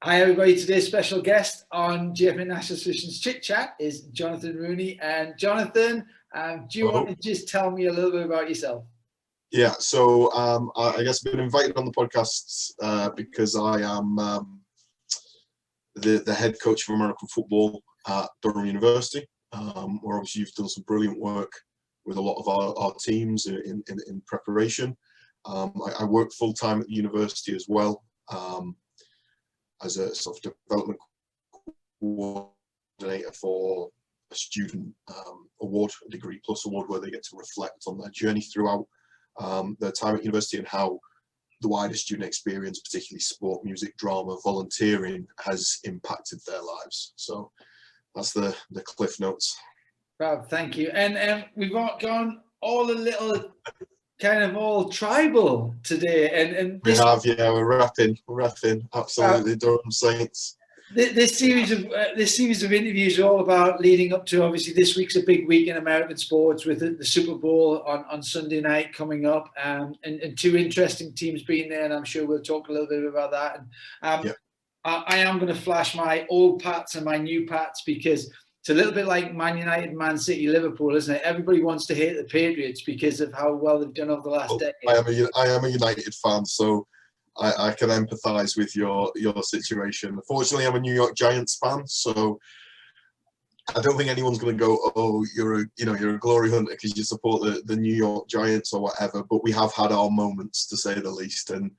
Hi everybody, today's special guest on GFIS National Solutions Chit Chat is Jonathan Rooney. And Jonathan, do you want to just tell me a little bit about yourself? Yeah, so I guess I've been invited on the podcast because I am the head coach of American football at Durham University, where obviously you've done some brilliant work with a lot of our teams in preparation. I work full-time at the university as well, as a sort of development coordinator for a student award, a Degree Plus award, where they get to reflect on their journey throughout their time at university and how the wider student experience, particularly sport, music, drama, volunteering, has impacted their lives. So that's the cliff notes. Rob, thank you. And we've gone all a little kind of all tribal today. And we have, yeah, we're rapping, absolutely, Durham Saints. This series of interviews are all about leading up to, obviously this week's a big week in American sports with the Super Bowl on Sunday night coming up, and two interesting teams being there, and I'm sure we'll talk a little bit about that. And I am going to flash my old Pats and my new Pats, because it's a little bit like Man United, Man City, Liverpool, isn't it? Everybody wants to hate the Patriots because of how well they've done over the last decade. I am a United fan, so I can empathise with your situation. Unfortunately, I'm a New York Giants fan, so I don't think anyone's going to go, "Oh, you're a glory hunter because you support the New York Giants or whatever." But we have had our moments, to say the least, and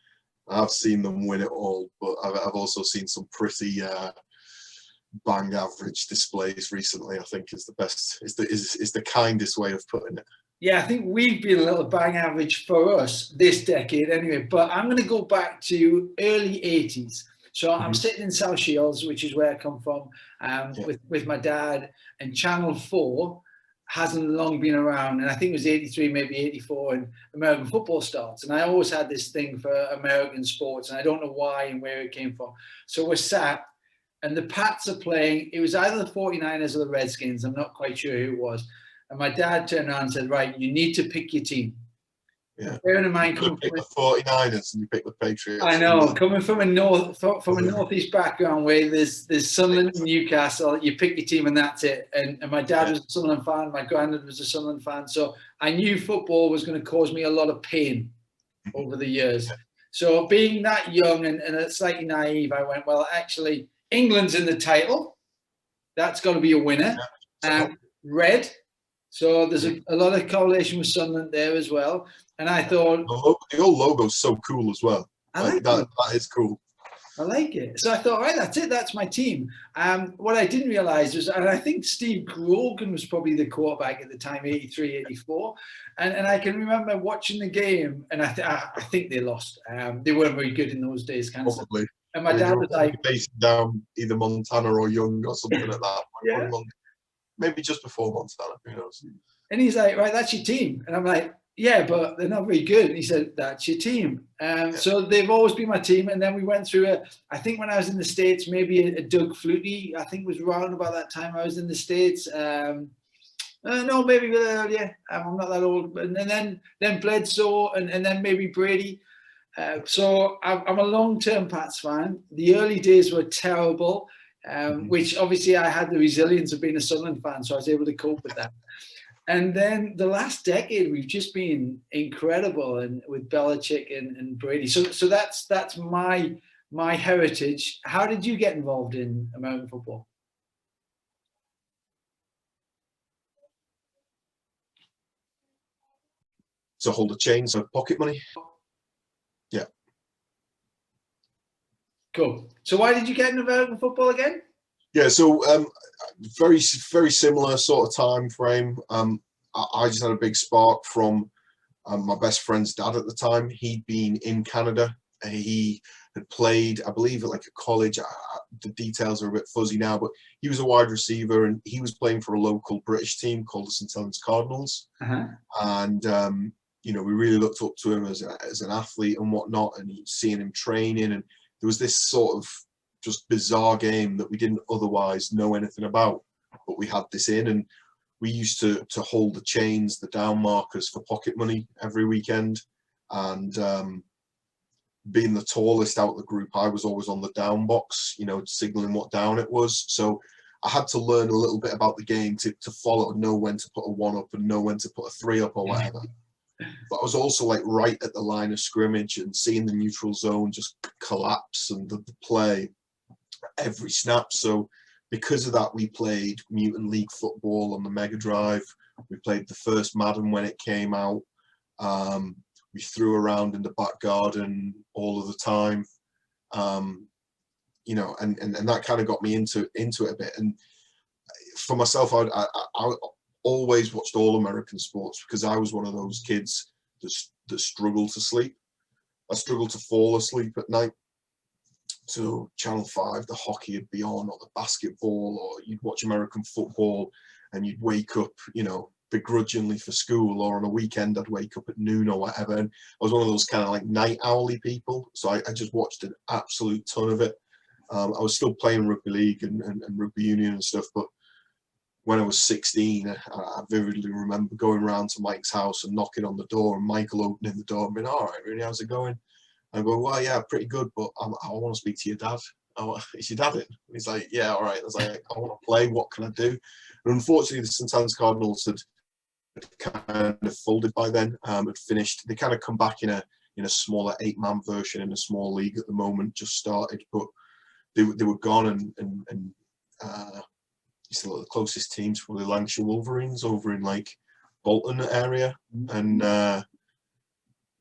I've seen them win it all. But I've also seen some pretty bang average displays recently. I think is the best, is the kindest way of putting it. Yeah, I think we've been a little bang average for us this decade anyway, but I'm going to go back to early 80s. So I'm sitting in South Shields, which is where I come from, with my dad, and Channel 4 hasn't long been around, and I think it was 83, maybe 84, and American football starts. And I always had this thing for American sports, and I don't know why and where it came from. So we're sat, and the Pats are playing. It was either the 49ers or the Redskins. I'm not quite sure who it was. And my dad turned around and said, "Right, you need to pick your team." Yeah. Bearing in mind, you pick the 49ers and you pick the Patriots. I know, coming from a northeast background where there's Sunderland and Newcastle, you pick your team and that's it. And my dad was a Sunderland fan, my granddad was a Sunderland fan, so I knew football was going to cause me a lot of pain over the years. So being that young and slightly naive, I went, well, actually, England's in the title. That's got to be a winner. Red. So there's a lot of correlation with Sunderland there as well. And I thought, the old logo's so cool as well. That is cool. I like it. So I thought, right, that's it. That's my team. What I didn't realize was, and I think Steve Grogan was probably the quarterback at the time, 83, 84. And I can remember watching the game, and I think they lost. They weren't very good in those days, kind of stuff. And my dad was like, based down either Montana or Young or something like that. Maybe just before Montana, who knows? And he's like, right, that's your team. And I'm like, yeah, but they're not very good. And he said, that's your team. So they've always been my team. And then we went through I think when I was in the States, maybe a Doug Flutie, I think was around about that time I was in the States. No, maybe a little earlier. I'm not that old. And then Bledsoe and then maybe Brady. So I'm a long-term Pats fan. The early days were terrible. Which obviously I had the resilience of being a Sunderland fan, so I was able to cope with that. And then the last decade, we've just been incredible, and with Belichick and Brady. So that's my heritage. How did you get involved in American football? So hold a chain, so pocket money. Yeah. Cool. So why did you get into American football again? Yeah, so very similar sort of time frame. I just had a big spark from my best friend's dad at the time. He'd been in Canada. He had played, I believe, at like a college. The details are a bit fuzzy now, but he was a wide receiver, and he was playing for a local British team called the St. Helens Cardinals. And we really looked up to him as an athlete and whatnot, and seeing him training, and there was this sort of just bizarre game that we didn't otherwise know anything about, but we had this in, and we used to hold the chains, the down markers for pocket money every weekend. And being the tallest out of the group, I was always on the down box, you know, signaling what down it was. So I had to learn a little bit about the game to follow, know when to put a 1 up and know when to put a 3 up or whatever. But I was also like right at the line of scrimmage and seeing the neutral zone just collapse and the play every snap. So because of that, we played Mutant League Football on the Mega Drive. We played the first Madden when it came out. We threw around in the back garden all of the time, you know, and that kind of got me into it a bit. And for myself, I always watched all American sports because I was one of those kids that struggled to sleep. I struggled to fall asleep at night. So Channel 5, the hockey would be on, or the basketball, or you'd watch American football and you'd wake up, you know, begrudgingly for school, or on a weekend I'd wake up at noon or whatever. And I was one of those kind of like night owly people. So I just watched an absolute ton of it. I was still playing rugby league and rugby union and stuff, but when I was 16, I vividly remember going around to Mike's house and knocking on the door, and Michael opening the door and being, "All right, Rooney, how's it going?" I'm going, "Well, yeah, pretty good, but I want to speak to your dad." "Is your dad in?" He's like, "Yeah, all right." I was like, "I want to play. What can I do?" And unfortunately, the St. Anne's Cardinals had kind of folded by then. Had finished. They kind of come back in a smaller 8-man version in a small league at the moment, just started, but they were gone, and still the closest teams probably Lancashire Wolverines over in like Bolton area, and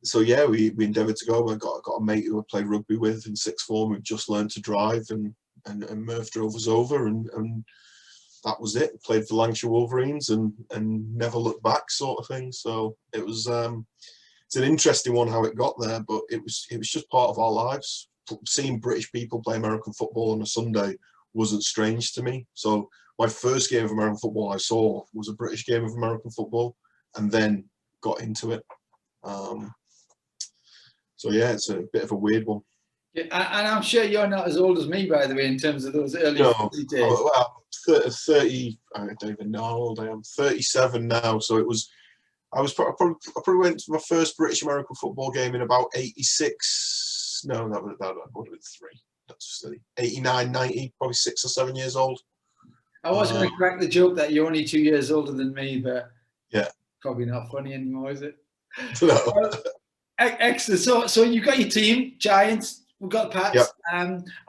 so yeah, we endeavoured to go. I got a mate who I played rugby with in sixth form who just learned to drive, and Murph drove us over, and that was it. Played for Lancashire Wolverines and never looked back, sort of thing. So it was it's an interesting one how it got there, but it was just part of our lives. Seeing British people play American football on a Sunday wasn't strange to me. So my first game of American football I saw was a British game of American football, and then got into it. So yeah, it's a bit of a weird one. Yeah, and I'm sure you're not as old as me, by the way, in terms of those early days. Well, 30, I don't even know how old I am. 37 now. So I probably went to my first British American football game in about 86. No, that would have been 3. That's 89, 90, probably 6 or 7 years old. I was going to crack the joke that you're only 2 years older than me, but yeah, probably not funny anymore, is it? No. Excellent. So you've got your team, Giants. We've got Pats. Yep.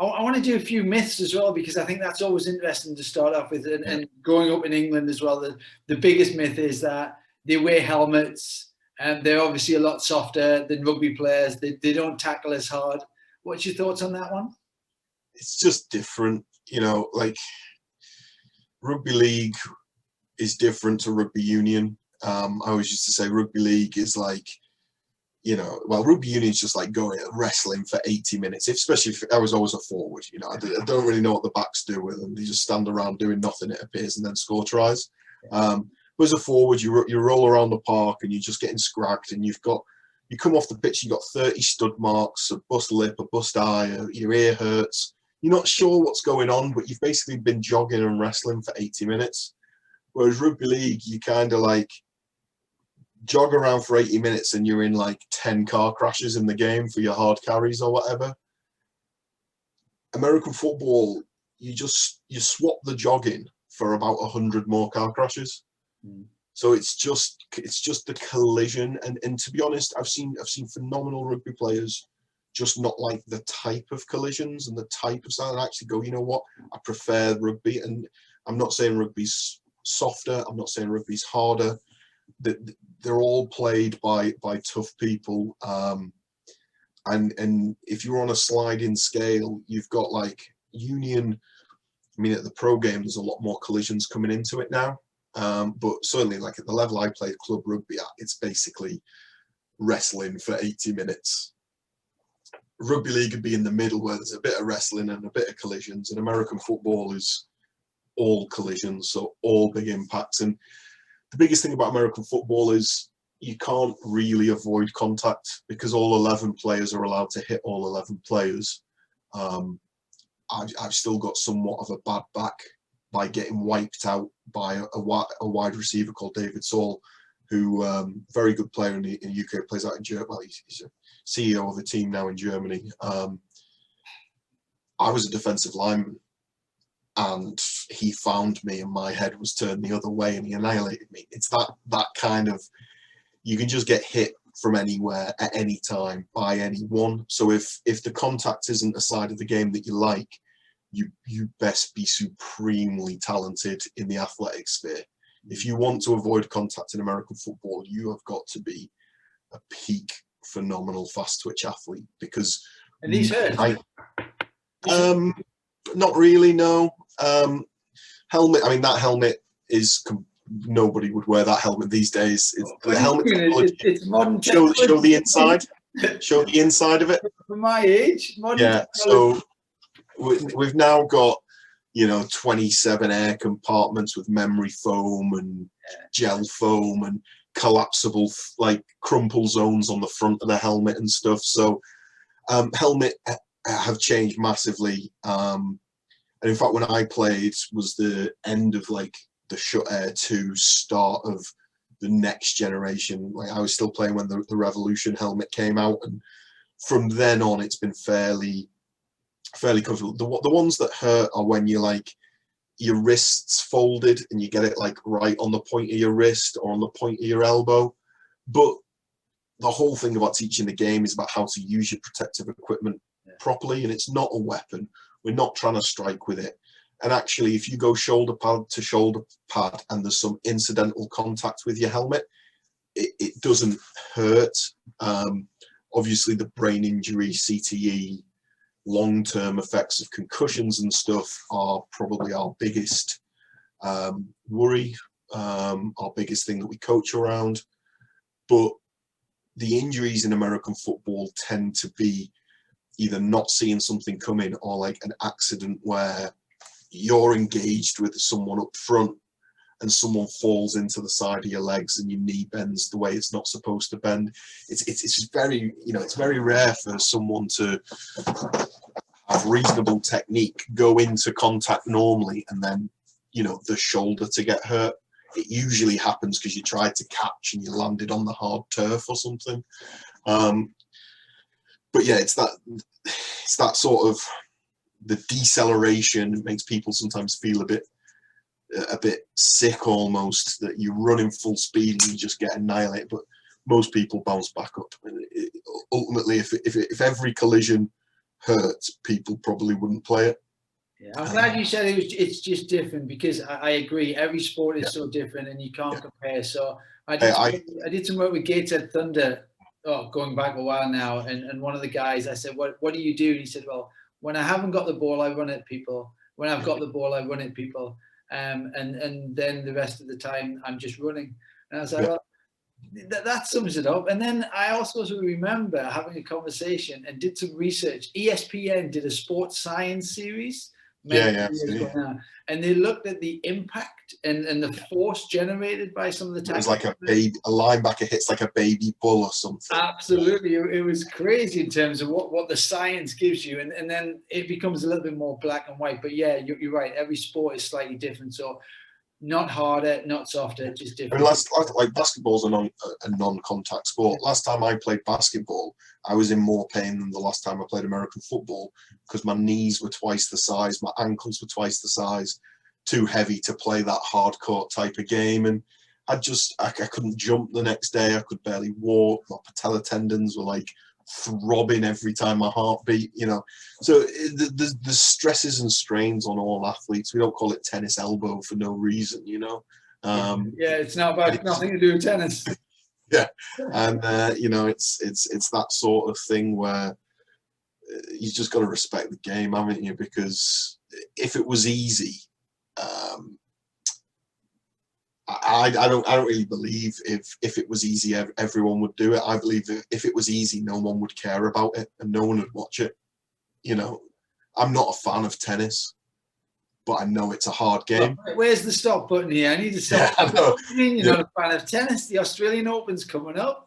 I want to do a few myths as well, because I think that's always interesting to start off with. And growing up in England as well, the biggest myth is that they wear helmets, and they're obviously a lot softer than rugby players. They don't tackle as hard. What's your thoughts on that one? It's just different, you know, like rugby league is different to rugby union. I always used to say rugby league is like, you know, well, rugby union is just like going wrestling for 80 minutes, especially if I was always a forward. You know, I don't really know what the backs do with them. They just stand around doing nothing, it appears, and then score tries. But as a forward, you roll around the park and you're just getting scragged, and you come off the pitch, you've got 30 stud marks, a bust lip, a bust eye, your ear hurts. You're not sure what's going on, but you've basically been jogging and wrestling for 80 minutes. Whereas rugby league, you kind of like jog around for 80 minutes and you're in like 10 car crashes in the game for your hard carries or whatever. American football, you swap the jogging for about 100 more car crashes. So it's just the collision, and to be honest, I've seen phenomenal rugby players just not like the type of collisions and the type of style, and actually go, you know what, I prefer rugby. And I'm not saying rugby's softer, I'm not saying rugby's harder. They're all played by tough people, and if you're on a sliding scale, you've got like union. I mean, at the pro game, there's a lot more collisions coming into it now. But certainly, like at the level I played club rugby at, it's basically wrestling for 80 minutes. Rugby league would be in the middle, where there's a bit of wrestling and a bit of collisions, and American football is all collisions, so all big impacts. And the biggest thing about American football is you can't really avoid contact, because all 11 players are allowed to hit all 11 players. I've still got somewhat of a bad back by getting wiped out by a wide receiver called David Saul, who very good player in the UK, plays out in Durham. Well, he's CEO of a team now in Germany. I was a defensive lineman, and he found me, and my head was turned the other way, and he annihilated me. It's that kind of, you can just get hit from anywhere at any time by anyone. So if the contact isn't a side of the game that you like, you best be supremely talented in the athletic sphere. If you want to avoid contact in American football, you have got to be a peak phenomenal fast twitch athlete, because And he's hurt. Not really, no. Helmet, I mean, that helmet is, nobody would wear that helmet these days. The helmet, it's modern show the inside. Show the inside of it. For my age, modern yeah. So we've now got, 27 air compartments with memory foam and gel foam and collapsible, like, crumple zones on the front of the helmet and stuff. So helmet have changed massively. And in fact, when I played, was the end of like the Shut Air 2, start of the next generation. Like, I was still playing when the Revolution helmet came out, and from then on it's been fairly comfortable. The ones that hurt are when you, like, your wrists folded and you get it like right on the point of your wrist or on the point of your elbow. But the whole thing about teaching the game is about how to use your protective equipment properly, and it's not a weapon. We're not trying to strike with it. And actually, if you go shoulder pad to shoulder pad and there's some incidental contact with your helmet, it doesn't hurt. Obviously, the brain injury, CTE, long-term effects of concussions and stuff are probably our biggest worry, our biggest thing that we coach around. But the injuries in American football tend to be either not seeing something coming, or like an accident where you're engaged with someone up front and someone falls into the side of your legs and your knee bends the way it's not supposed to bend. It's just very, it's very rare for someone to have reasonable technique, go into contact normally, and then, the shoulder to get hurt. It usually happens because you tried to catch and you landed on the hard turf or something. But yeah, it's that sort of, the deceleration makes people sometimes feel a bit sick almost, that you're running full speed and you just get annihilated. But most people bounce back up. And ultimately, if every collision hurts, people probably wouldn't play it. Yeah, I'm glad you said it's just different, because I agree. Every sport is so different, and you can't compare. So I did some work with Gateshead Thunder, going back a while now, and one of the guys, I said, what do you do? And he said, well, when I haven't got the ball, I run at people. When I've got the ball, I run at people. And then the rest of the time, I'm just running. And I was like, well, that sums it up. And then I also remember having a conversation and did some research. ESPN did a sports science series. And they looked at the impact and the force generated by some of the tackles. It was like a linebacker hits like a baby bull or something. Absolutely. It was crazy in terms of what the science gives you. And then it becomes a little bit more black and white. But yeah, you're right. Every sport is slightly different. So not harder, not softer, just different. I mean, like basketball's a non-contact sport. Last time I played basketball, I was in more pain than the last time I played American football, because my knees were twice the size, my ankles were twice the size, too heavy to play that hardcore type of game. And I couldn't jump the next day. I could barely walk. My patella tendons were like throbbing every time my heart beat, So the stresses and strains on all athletes. We don't call it tennis elbow for no reason, it's not about nothing to do with tennis. Yeah, and it's that sort of thing where you just got to respect the game, haven't you? Because if it was easy, I don't really believe if it was easy, everyone would do it. I believe if it was easy, no one would care about it and no one would watch it. I'm not a fan of tennis, but I know it's a hard game. Where's the stop button here? I need to stop. Yeah, I know. What do you mean you're not a fan of tennis? The Australian Open's coming up.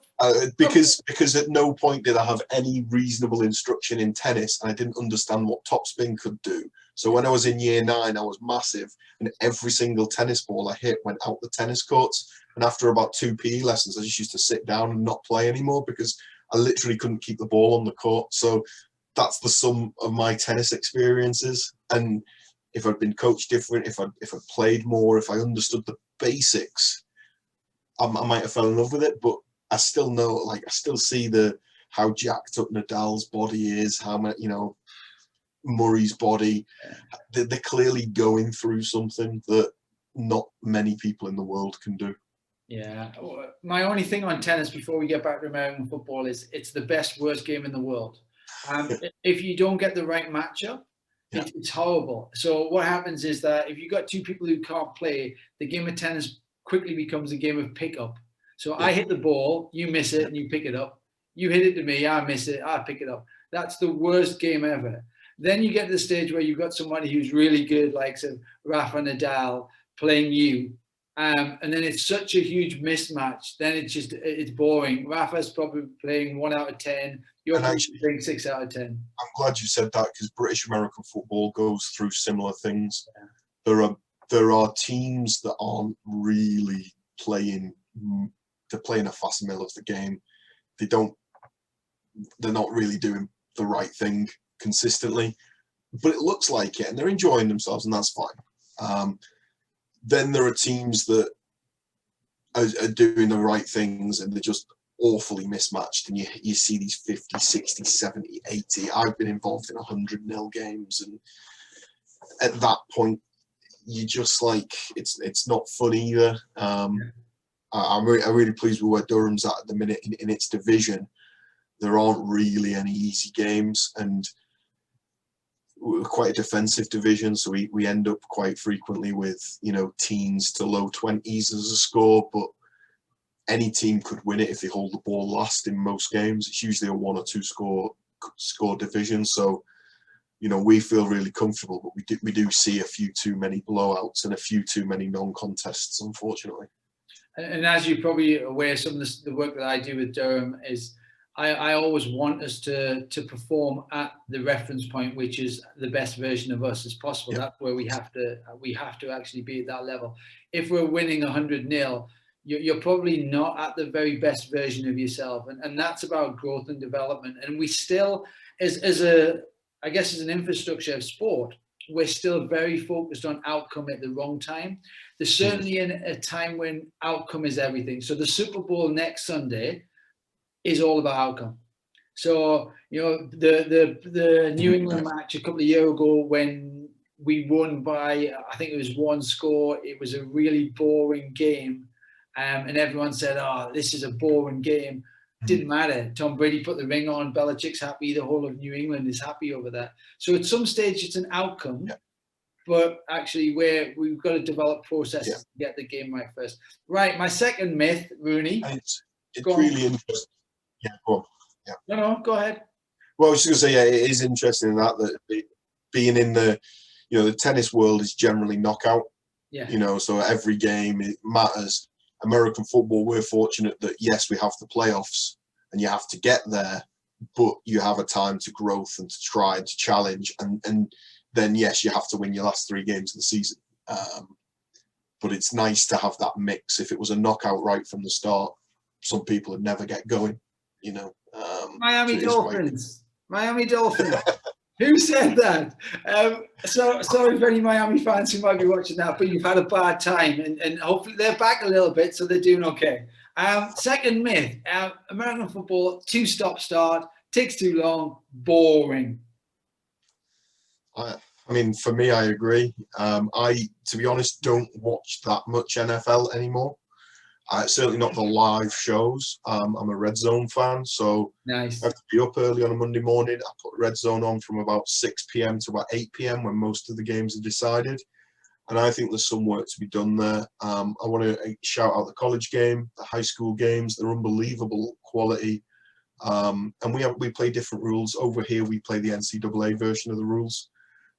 Because at no point did I have any reasonable instruction in tennis, and I didn't understand what topspin could do. So when I was in year 9, I was massive, and every single tennis ball I hit went out the tennis courts. And after about 2 PE lessons, I just used to sit down and not play anymore, because I literally couldn't keep the ball on the court. So that's the sum of my tennis experiences. And if I'd been coached different, if I'd played more, if I understood the basics, I might have fell in love with it. But I still know, like, I still see how jacked up Nadal's body is, how much, Murray's body. They're clearly going through something that not many people in the world can do. Yeah. My only thing on tennis before we get back to American football is it's the best, worst game in the world. If you don't get the right matchup, it's horrible. So what happens is that if you've got two people who can't play, the game of tennis quickly becomes a game of pickup. So I hit the ball, you miss it, and you pick it up. You hit it to me, I miss it, I pick it up. That's the worst game ever. Then you get to the stage where you've got somebody who's really good, like Rafa Nadal, playing you. And then it's such a huge mismatch. Then it's boring. Rafa's probably playing 1 out of 10. You're probably playing 6 out of 10. I'm glad you said that, because British American football goes through similar things. Yeah. There are teams that aren't really playing. They're playing a facsimile of the game. They're not really doing the right thing consistently, but it looks like it, and they're enjoying themselves, and that's fine. Then there are teams that are doing the right things, and they're just awfully mismatched, and you see these 50, 60, 70, 80. I've been involved in 100-0 games, and at that point, you just like, it's not fun either. I'm really pleased with where Durham's at the minute in its division. There aren't really any easy games, and we're quite a defensive division, so we end up quite frequently with teens to low 20s as a score, but any team could win it if they hold the ball last in most games. It's usually a 1 or 2 score division, so we feel really comfortable, but we do see a few too many blowouts and a few too many non-contests, unfortunately. And as you're probably aware, some of the work that I do with Durham is I always want us to perform at the reference point, which is the best version of us as possible. Yep. That's where we have to actually be at that level. If we're winning 100-0, you're probably not at the very best version of yourself, and that's about growth and development. And we still, as an infrastructure of sport, we're still very focused on outcome at the wrong time. There's certainly a time when outcome is everything. So the Super Bowl next Sunday is all about outcome. So, the New England match a couple of years ago when we won by, I think it was 1 score, it was a really boring game. And everyone said, oh, this is a boring game. Didn't matter. Tom Brady put the ring on, Belichick's happy, the whole of New England is happy over that. So at some stage it's an outcome, but actually we've got to develop processes to get the game right first. Right, my second myth, Rooney. It's really interesting. Yeah, go on. Yeah. No, go ahead. Well, I was just going to say, it is interesting that being in the tennis world is generally knockout. Yeah. So every game, it matters. American football, we're fortunate that, yes, we have the playoffs and you have to get there, but you have a time to growth and to try and to challenge. And then, yes, you have to win your last 3 games of the season. But it's nice to have that mix. If it was a knockout right from the start, some people would never get going. Miami Dolphins. Miami Dolphins. Who said that? So sorry for any Miami fans who might be watching that, but you've had a bad time, and hopefully they're back a little bit, so they're doing okay. Second myth: American football 2-stop start, takes too long, boring. I mean, for me, I agree. To be honest, don't watch that much NFL anymore. Certainly not the live shows. I'm a Red Zone fan, so nice. I have to be up early on a Monday morning. I put Red Zone on from about 6 p.m. to about 8 p.m. when most of the games are decided. And I think there's some work to be done there. I want to shout out the college game, the high school games. They're unbelievable quality. And we play different rules. Over here, we play the NCAA version of the rules.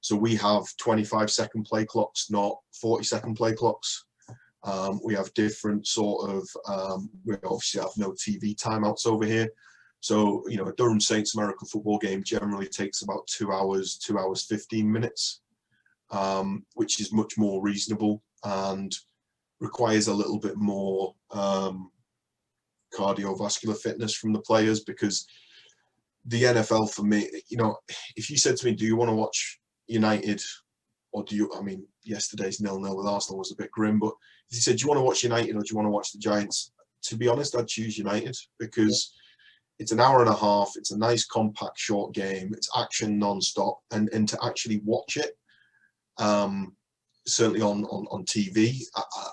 So we have 25-second play clocks, not 40-second play clocks. We have different sort of, we obviously have no TV timeouts over here. So, a Durham Saints American football game generally takes about 2 hours, 2 hours, 15 minutes, which is much more reasonable and requires a little bit more cardiovascular fitness from the players, because the NFL for me, you know, if you said to me, do you want to watch United, or do you, I mean, yesterday's 0-0 with Arsenal was a bit grim, but if you said, do you want to watch United or do you want to watch the Giants? To be honest, I'd choose United, because it's an hour and a half. It's a nice, compact, short game. It's action non-stop. And to actually watch it, certainly on TV,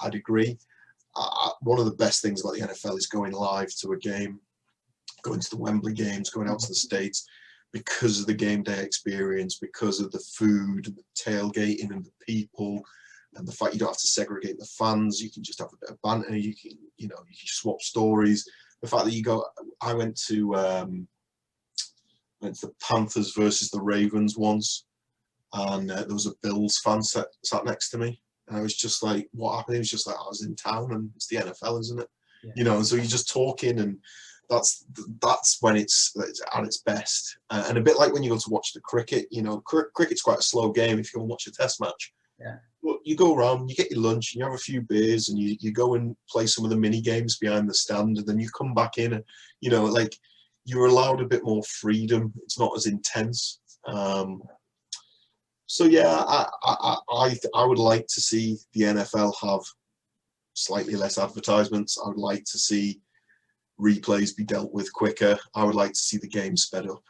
I'd agree. One of the best things about the NFL is going live to a game, going to the Wembley games, going out to the States, because of the game day experience, because of the food, and the tailgating, and the people, and the fact you don't have to segregate the fans. You can just have a bit of banter. You can swap stories. The fact that you go, I went to the Panthers versus the Ravens once, and there was a Bills fan sat next to me, and I was just like, what happened? It was just like, I was in town, and it's the NFL, isn't it? Yeah. You know, and so you're just talking, and that's when it's at its best. And a bit like when you go to watch the cricket, you know, cricket's quite a slow game if you go and watch a test match. Yeah. Well, you go around, you get your lunch, and you have a few beers, and you go and play some of the mini games behind the stand, and then you come back in, and, you know, like, you're allowed a bit more freedom. It's not as intense. So yeah, I would like to see the NFL have slightly less advertisements. I would like to see replays be dealt with quicker. I would like to see the game sped up,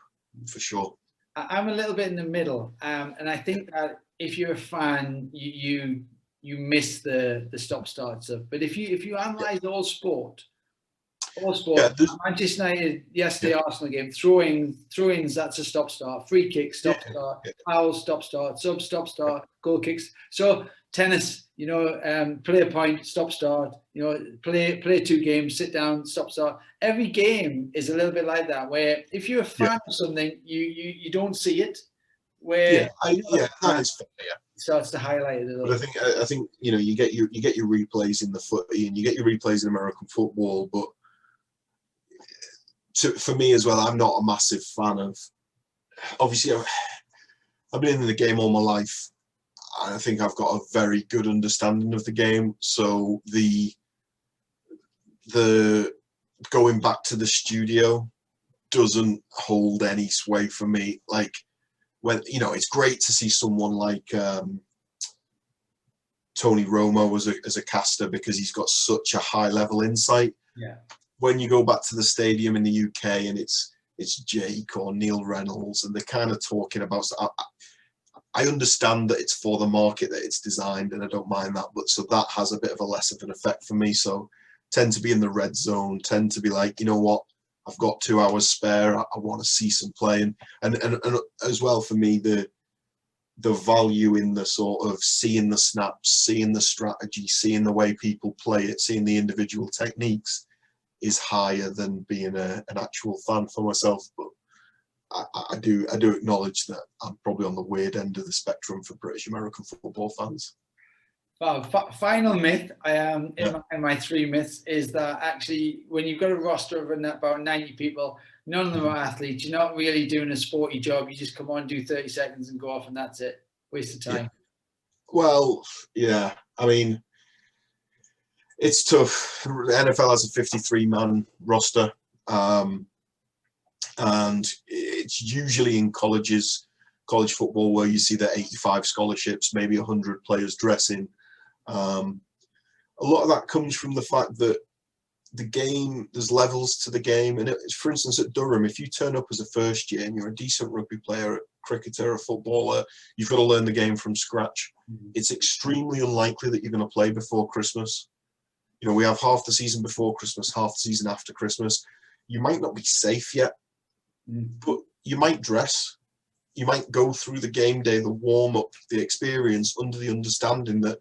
for sure. I'm a little bit in the middle, and I think that if you're a fan, you miss the stop-start stuff. But if you analyze all sport, Manchester United yesterday, Arsenal game, throw-ins, that's a stop-start, free kick, stop-start, fouls, stop-start, sub, stop-start, goal kicks. So tennis, you know, play a point, stop-start, you know, play 2 games, sit down, stop-start. Every game is a little bit like that, where if you're a fan of something, you don't see it. Where that is fair, yeah. It starts to highlight it a little. But I think you know, you get your replays in the footy, and you get your replays in American football, but for me as well, I'm not a massive fan of. Obviously, I've been in the game all my life. I think I've got a very good understanding of the game. So the going back to the studio doesn't hold any sway for me. Like, when, you know, it's great to see someone like Tony Romo as a caster, because he's got such a high level insight. Yeah. When you go back to the stadium in the UK and it's Jake or Neil Reynolds, and they're kind of talking about, I understand that it's for the market that it's designed, and I don't mind that, but so that has a bit of a less of an effect for me. So tend to be in the red zone, tend to be like, you know what, I've got 2 hours spare, I want to see some playing, and as well for me, the value in the sort of seeing the snaps, seeing the strategy, seeing the way people play it, seeing the individual techniques is higher than being an actual fan for myself. But I do acknowledge that I'm probably on the weird end of the spectrum for British American football fans. Well, final myth in my 3 myths is that actually, when you've got a roster of about 90 people, none of them are athletes. You're not really doing a sporty job. You just come on, do 30 seconds, and go off, and that's it. Waste of time. Yeah. Well, yeah. I mean, it's tough. The NFL has a 53-man roster, and it's usually in college football, where you see the 85 scholarships, maybe 100 players dressing. A lot of that comes from the fact that the game, there's levels to the game. And for instance, at Durham, if you turn up as a first year and you're a decent rugby player, a cricketer, a footballer, you've got to learn the game from scratch. It's extremely unlikely that you're going to play before Christmas. You know, we have half the season before Christmas, half the season after Christmas. You might not be safe yet, but you might dress. You might go through the game day, the warm-up, the experience, under the understanding that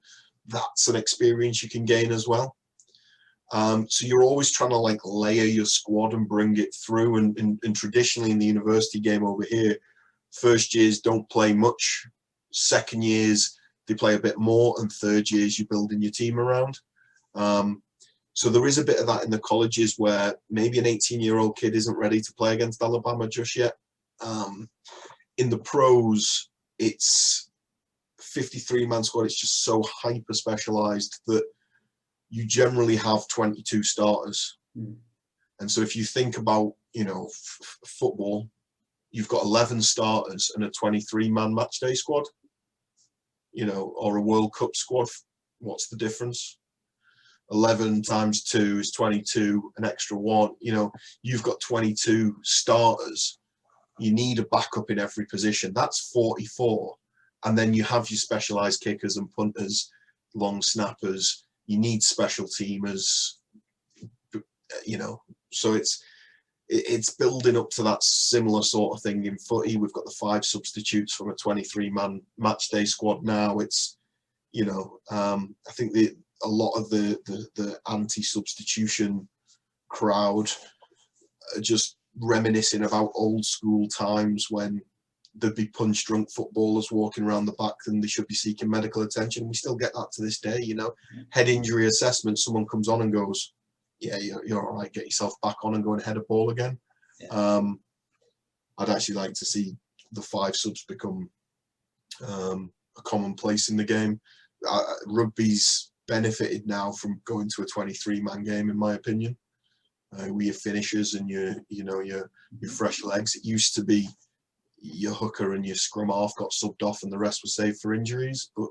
that's an experience you can gain as well. So you're always trying to like layer your squad and bring it through. And traditionally in the university game over here, first years don't play much. Second years, they play a bit more. And third years, you're building your team around. So there is a bit of that in the colleges, where maybe an 18-year-old kid isn't ready to play against Alabama just yet. In the pros, it's 53-man squad. It's just so hyper specialized that you generally have 22 starters. And so if you think about, football, you've got 11 starters and a 23-man match day squad, or a World Cup squad. What's the difference? 11 times 2 is 22, an extra 1. You've got 22 starters. You need a backup in every position. That's 44. And then you have your specialised kickers and punters, long snappers. You need special teamers, So it's building up to that similar sort of thing in footy. We've got the 5 substitutes from a 23-man match day squad now. It's, I think a lot of the anti-substitution crowd are just reminiscing about old school times when there'd be punch drunk footballers walking around the back and they should be seeking medical attention. We still get that to this day, Head injury assessment, someone comes on and goes, yeah, you're all right, get yourself back on and go and head a ball again. Yeah. I'd actually like to see the 5 subs become a commonplace in the game. Rugby's benefited now from going to a 23-man game, in my opinion. With your finishers and your fresh legs. It used to be your hooker and your scrum half got subbed off and the rest was saved for injuries. But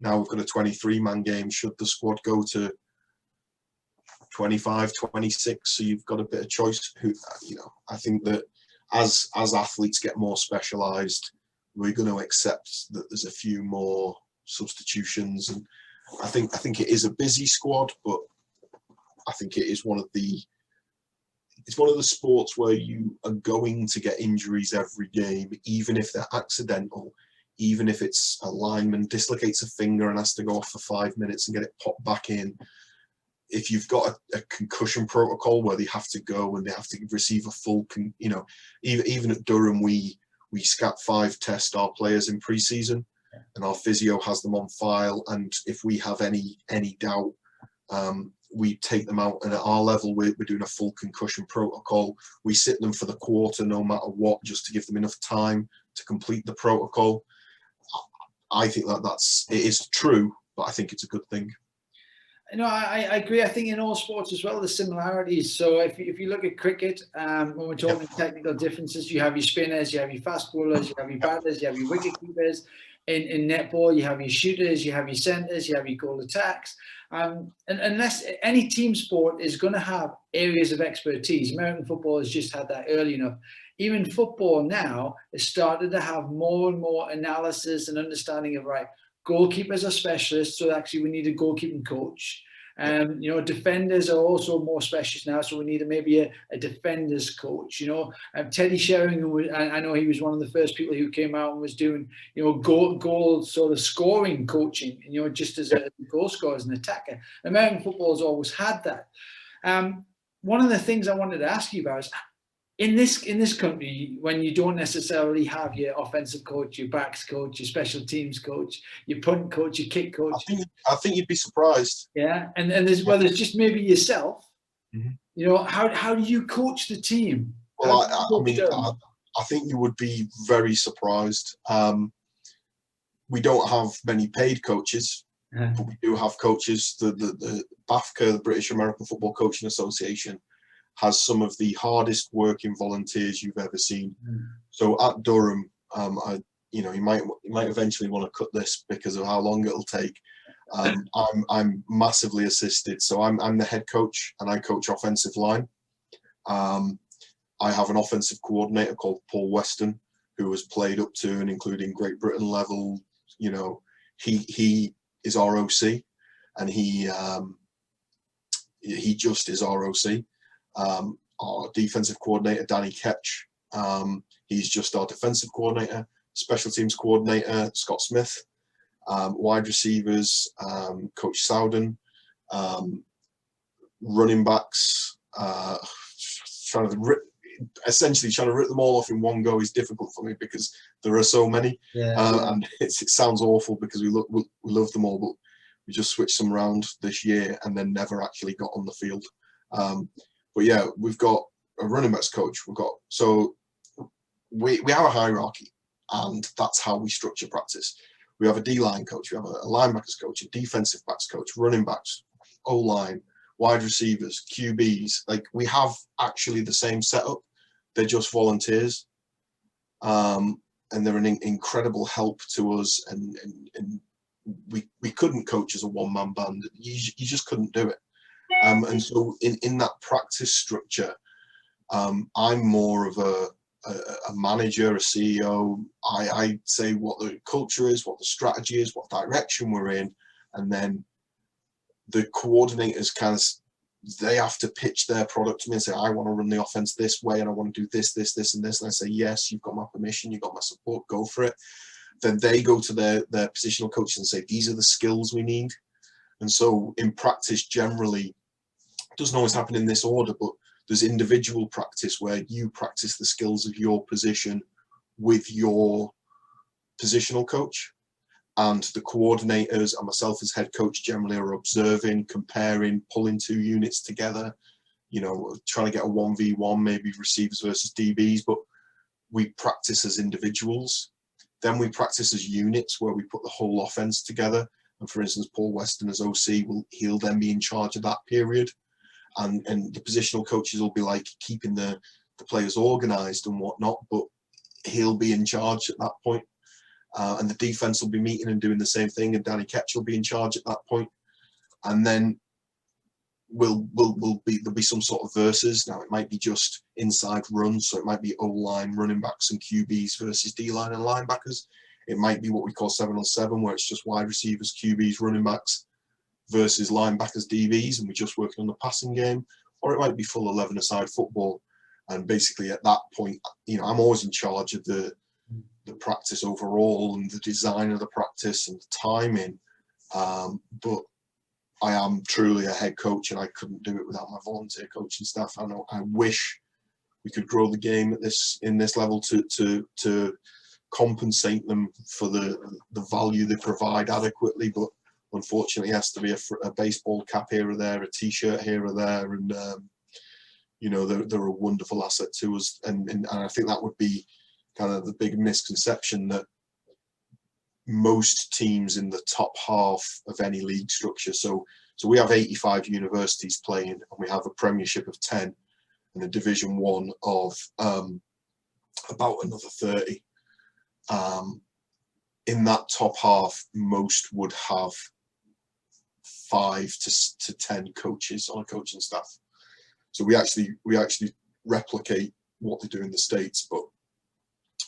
now we've got a 23-man game. Should the squad go to 25, 26, so you've got a bit of choice. I think that as athletes get more specialised, we're going to accept that there's a few more substitutions, and I think it is a busy squad, but I think it is one of the sports where you are going to get injuries every game, even if they're accidental, even if it's a lineman dislocates a finger and has to go off for 5 minutes and get it popped back in. If you've got a concussion protocol where they have to go and they have to receive a full, even at Durham, we SCAT5 test our players in pre-season, and our physio has them on file. And if we have any doubt, we take them out. And at our level, we're doing a full concussion protocol. We sit them for the quarter, no matter what, just to give them enough time to complete the protocol. I think it is true, but I think it's a good thing. I agree. I think in all sports as well, there's similarities. So if you look at cricket, when we're talking technical differences, you have your spinners, you have your fast bowlers, you have your batters, you have your wicket keepers. In netball, you have your shooters, you have your centres, you have your goal attacks. And unless any team sport is going to have areas of expertise, American football has just had that early enough. Even football now has started to have more and more analysis and understanding of, right, goalkeepers are specialists, so actually we need a goalkeeping coach. Defenders are also more specialist now, so we need maybe a defenders coach. Teddy Sheringham, I know he was one of the first people who came out and was doing, goal sort of scoring coaching, just as a goal scorer, as an attacker. American football has always had that. One of the things I wanted to ask you about is, in this country, when you don't necessarily have your offensive coach, your backs coach, your special teams coach, your punt coach, your kick coach, I think you'd be surprised. Yeah, and there's there's just maybe yourself. Mm-hmm. How do you coach the team? Well, I think you would be very surprised. We don't have many paid coaches, but we do have coaches. The BAFCA, the British American Football Coaching Association, has some of the hardest working volunteers you've ever seen. So at Durham, you might eventually want to cut this because of how long it'll take. I'm massively assisted. So I'm the head coach and I coach offensive line. I have an offensive coordinator called Paul Weston, who has played up to and including Great Britain level. He is ROC, and he just is ROC. Our defensive coordinator, Danny Ketch, he's just our defensive coordinator. Special teams coordinator, Scott Smith. Wide receivers, Coach Sowden. Running backs, trying to rip them all off in one go is difficult for me because there are so many. And it sounds awful because we love them all, but we just switched them around this year and then never actually got on the field. But yeah, we've got a running backs coach. We have a hierarchy, and that's how we structure practice. We have a D-line coach, we have a linebackers coach, a defensive backs coach, running backs, O-line, wide receivers, QBs. Like, we have actually the same setup. They're just volunteers. And they're an incredible help to us. And we couldn't coach as a one-man band. You just couldn't do it. And so in that practice structure, I'm more of a manager, a CEO. I say what the culture is, what the strategy is, what direction we're in, and then the coordinators kind of, they have to pitch their product to me and say, I want to run the offense this way, and I want to do this, this, this, and this. And I say, yes, you've got my permission, you've got my support, go for it. Then they go to their positional coaches and say, these are the skills we need. And so in practice, generally, it doesn't always happen in this order, but there's individual practice where you practice the skills of your position with your positional coach. And the coordinators and myself as head coach generally are observing, comparing, pulling two units together, you know, trying to get a 1v1, maybe receivers versus DBs, but we practice as individuals. Then we practice as units where we put the whole offense together. And for instance, Paul Weston as OC, he'll then be in charge of that period. And the positional coaches will be like keeping the players organized and whatnot, but he'll be in charge at that point. And the defense will be meeting and doing the same thing, and Danny Ketch will be in charge at that point. And then there'll be some sort of verses. Now it might be just inside runs, so it might be O-line, running backs and QBs versus D-line and linebackers. It might be what we call 7-on-7, where it's just wide receivers, QBs, running backs versus linebackers, DBs, and we're just working on the passing game. Or it might be full 11-a-side football. And basically at that point, you know, I'm always in charge of the practice overall and the design of the practice and the timing. But I am truly a head coach, and I couldn't do it without my volunteer coaching staff. I wish we could grow the game at in this level to compensate them for the value they provide adequately, but unfortunately it has to be a baseball cap here or there, a t-shirt here or there, and you know, they're a wonderful asset to us, and I think that would be kind of the big misconception, that most teams in the top half of any league structure, so we have 85 universities playing, and we have a premiership of 10 and a division 1 of about another 30. In that top half, most would have 5 to 10 coaches on a coaching staff. So we actually replicate what they do in the States, but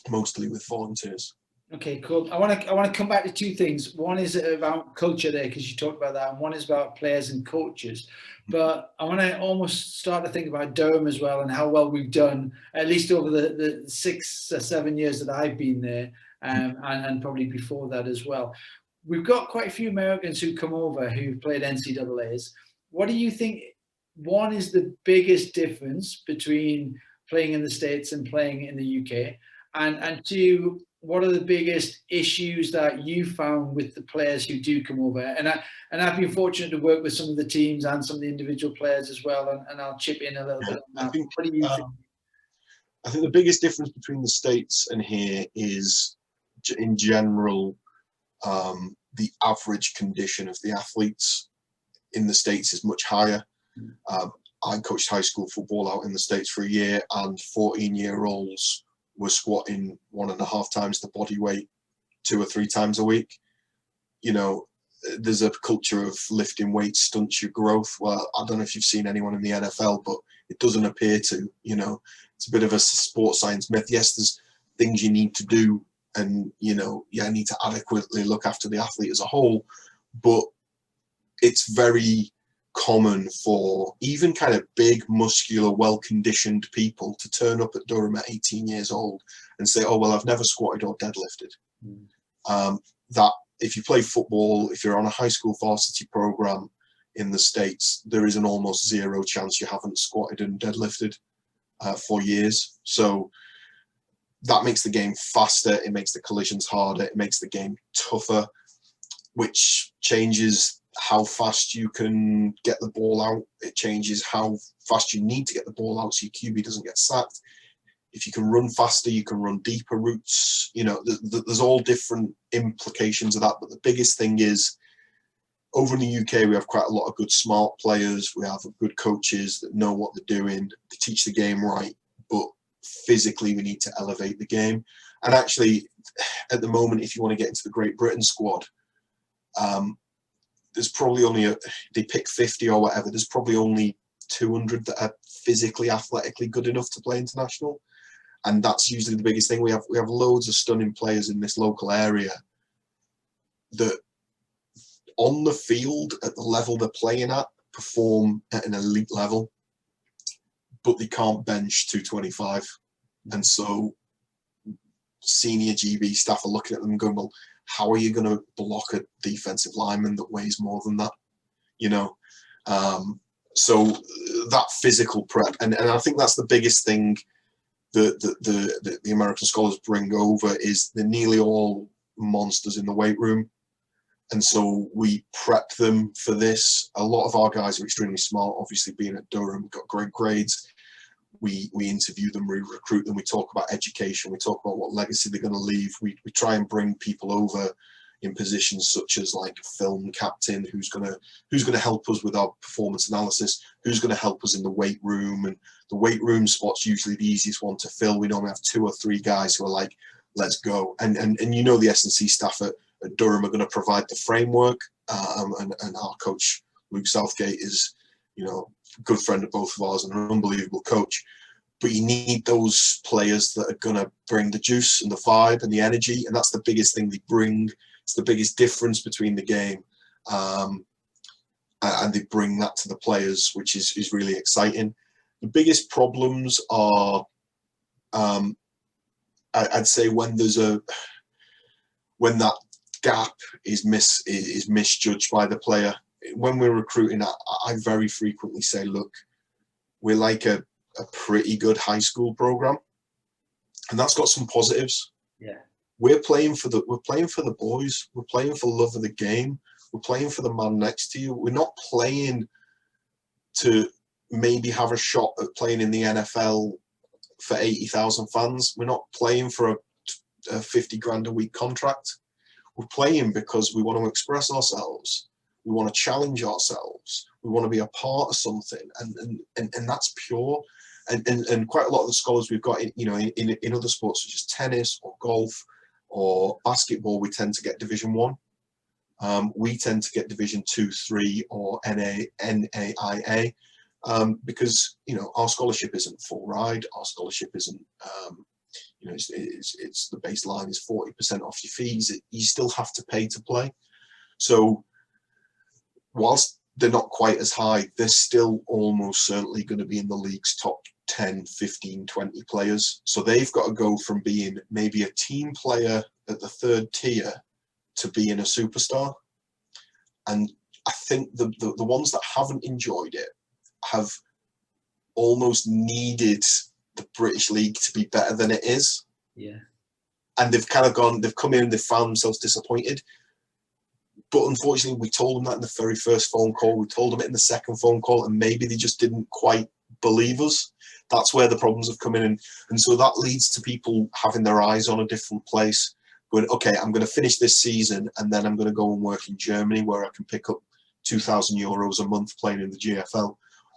mostly with volunteers. Okay, cool. I want to come back to two things. One is about culture there, because you talked about that, and one is about players and coaches. But I want to almost start to think about Durham as well, and how well we've done, at least over the 6 or 7 years that I've been there, and probably before that as well. We've got quite a few Americans who come over who've played NCAAs. What do you think, one, is the biggest difference between playing in the States and playing in the UK? And two, what are the biggest issues that you found with the players who do come over? And I've been fortunate to work with some of the teams and some of the individual players as well, and I'll chip in a little bit on that. What do you think? I think the biggest difference between the States and here is, in general, the average condition of the athletes in the States is much higher. I coached high school football out in the States for a year, and 14-year-olds were squatting 1.5 times the body weight 2 or 3 times a week. You know, there's a culture of lifting weights stunts your growth. Well, I don't know if you've seen anyone in the NFL, but it doesn't appear to. You know, it's a bit of a sports science myth. Yes, there's things you need to do, and you know, yeah, I need to adequately look after the athlete as a whole, but it's very common for even kind of big, muscular, well-conditioned people to turn up at Durham at 18 years old and say, oh, well, I've never squatted or deadlifted. That if you play football, if you're on a high school varsity program in the States, there is an almost zero chance you haven't squatted and deadlifted for years. So that makes the game faster, it makes the collisions harder, it makes the game tougher, which changes how fast you can get the ball out. It changes how fast you need to get the ball out so your QB doesn't get sacked. If you can run faster, you can run deeper routes. You know, there's all different implications of that. But the biggest thing is over in the UK, we have quite a lot of good smart players. We have good coaches that know what they're doing. They teach the game right, but physically we need to elevate the game. And actually, at the moment, if you want to get into the Great Britain squad, there's probably only they pick 50 or whatever. There's probably only 200 that are physically, athletically good enough to play international, and that's usually the biggest thing. We have loads of stunning players in this local area that, on the field at the level they're playing at, perform at an elite level, but they can't bench 225, and so senior GB staff are looking at them and going, well, how are you going to block a defensive lineman that weighs more than that? You know, so that physical prep, and I think that's the biggest thing that the American scholars bring over, is they're nearly all monsters in the weight room. And so we prep them for this. A lot of our guys are extremely smart, obviously being at Durham, got great grades. We interview them, we recruit them, we talk about education, we talk about what legacy they're going to leave. We try and bring people over in positions such as like film captain, who's going to help us with our performance analysis, who's going to help us in the weight room. And the weight room spot's usually the easiest one to fill. We normally have 2 or 3 guys who are like, let's go. And you know, the S&C staff at Durham are going to provide the framework, and our coach Luke Southgate is, you know, a good friend of both of ours and an unbelievable coach. But you need those players that are going to bring the juice and the vibe and the energy, and that's the biggest thing they bring. It's the biggest difference between the game, and they bring that to the players, which is really exciting. The biggest problems are, I'd say, when that gap is misjudged by the player. When we're recruiting, I very frequently say, look, we're like a pretty good high school program, and that's got some positives. Yeah, we're playing for the boys. We're playing for love of the game. We're playing for the man next to you. We're not playing to maybe have a shot at playing in the NFL for 80,000 fans. We're not playing for a 50 grand a week contract. We're playing because we want to express ourselves. We want to challenge ourselves. We want to be a part of something, and that's pure. And quite a lot of the scholars we've got in other sports such as tennis or golf or basketball, we tend to get Division 1. We tend to get Division 2, 3, or NAIA, because, you know, our scholarship isn't full ride. Our scholarship isn't, you know, it's the baseline is 40% off your fees. You still have to pay to play. So whilst they're not quite as high, they're still almost certainly going to be in the league's top 10, 15, 20 players. So they've got to go from being maybe a team player at the 3rd tier to being a superstar. And I think the ones that haven't enjoyed it have almost needed the British League to be better than it is. Yeah. And they've come in and they've found themselves disappointed. But unfortunately, we told them that in the very first phone call. We told them it in the second phone call, and maybe they just didn't quite believe us. That's where the problems have come in. And so that leads to people having their eyes on a different place, going, okay, I'm going to finish this season, and then I'm going to go and work in Germany where I can pick up €2,000 a month playing in the GFL.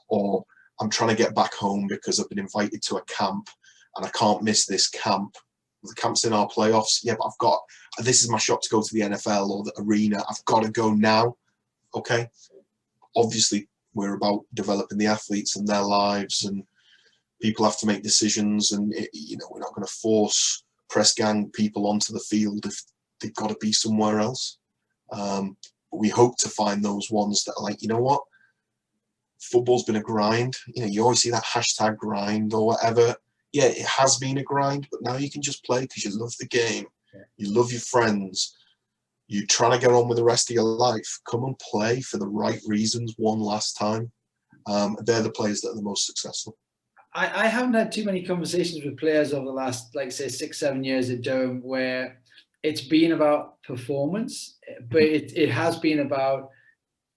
Or I'm trying to get back home because I've been invited to a camp, and I can't miss this camp. The camp's in our playoffs. Yeah, but this is my shot to go to the NFL or the arena. I've got to go now. Okay. Obviously, we're about developing the athletes and their lives, and people have to make decisions. And you know, we're not going to force press gang people onto the field if they've got to be somewhere else. But we hope to find those ones that are like, you know what, football's been a grind. You know, you always see that hashtag grind or whatever. Yeah, it has been a grind, but now you can just play because you love the game. Yeah. You love your friends. You're trying to get on with the rest of your life. Come and play for the right reasons one last time. They're the players that are the most successful. I haven't had too many conversations with players over the last, like, say, 6-7 years at Durham where it's been about performance, but it has been about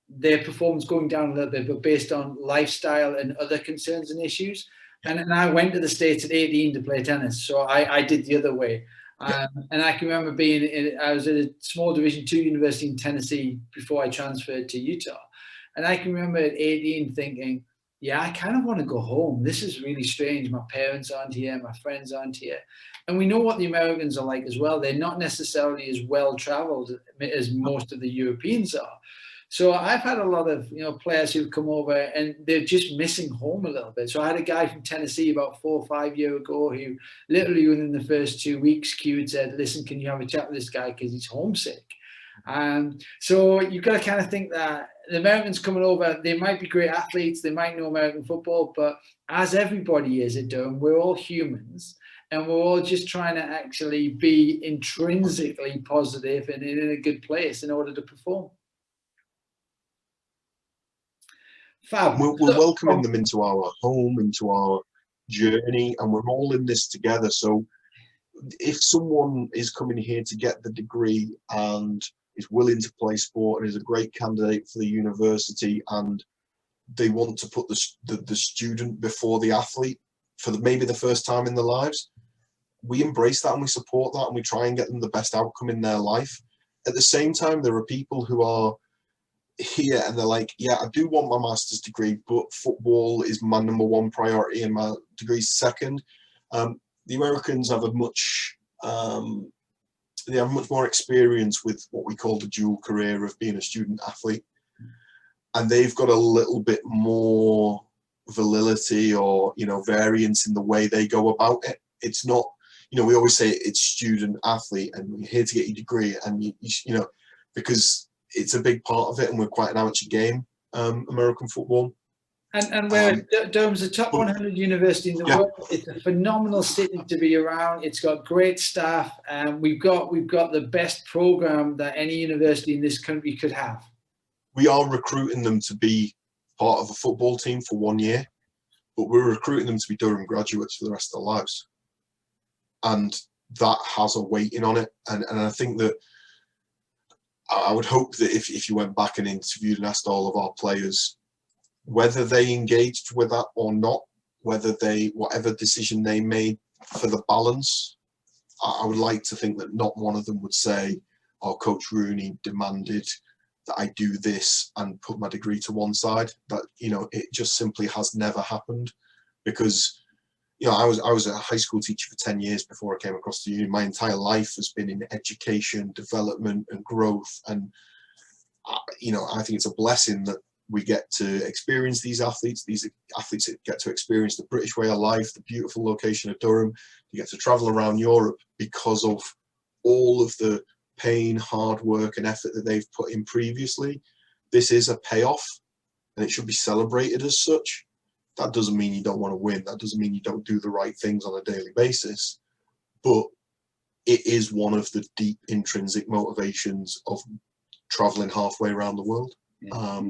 their performance going down a little bit, but based on lifestyle and other concerns and issues. And I went to the States at 18 to play tennis. So I did the other way. And I can remember I was at a small Division II university in Tennessee before I transferred to Utah. And I can remember at 18 thinking, yeah, I kind of want to go home. This is really strange. My parents aren't here. My friends aren't here. And we know what the Americans are like as well. They're not necessarily as well traveled as most of the Europeans are. So I've had a lot of players who've come over and they're just missing home a little bit. So I had a guy from Tennessee about 4 or 5 years ago who literally within the first 2 weeks queued, said, "Listen, can you have a chat with this guy because he's homesick?" So you've got to kind of think that the Americans coming over, they might be great athletes, they might know American football, but as everybody is at Durham, we're all humans. And we're all just trying to actually be intrinsically positive and in a good place in order to perform. Fab. We're welcoming them into our home, into our journey, and we're all in this together. So if someone is coming here to get the degree and is willing to play sport and is a great candidate for the university, and they want to put the student before the athlete for maybe the first time in their lives, we embrace that and we support that and we try and get them the best outcome in their life. At the same time, there are people who are here and they're like, yeah, I do want my master's degree, but football is my #1 priority and my degree's second. The Americans have they have much more experience with what we call the dual career of being a student athlete, and they've got a little bit more validity or variance in the way they go about it. It's not, we always say it's student athlete and we're here to get your degree, and you because it's a big part of it, and we're quite an amateur game, American football. And where Durham's the top 100 university in the world, it's a phenomenal city to be around. It's got great staff, and we've got the best program that any university in this country could have. We are recruiting them to be part of a football team for 1 year, but we're recruiting them to be Durham graduates for the rest of their lives, and that has a weighting on it. And I think that I would hope that if you went back and interviewed and asked all of our players whether they engaged with that or not, whatever decision they made for the balance, I would like to think that not one of them would say, "Oh, Coach Rooney demanded that I do this and put my degree to one side." That it just simply has never happened, because I was a high school teacher for 10 years before I came across to uni. My entire life has been in education, development, and growth, and I think it's a blessing that we get to experience these athletes that get to experience the British way of life, the beautiful location of Durham. You get to travel around Europe because of all of the pain, hard work, and effort that they've put in previously. This is a payoff, and it should be celebrated as such. That doesn't mean you don't want to win. That doesn't mean you don't do the right things on a daily basis. But it is one of the deep intrinsic motivations of traveling halfway around the world. Yeah.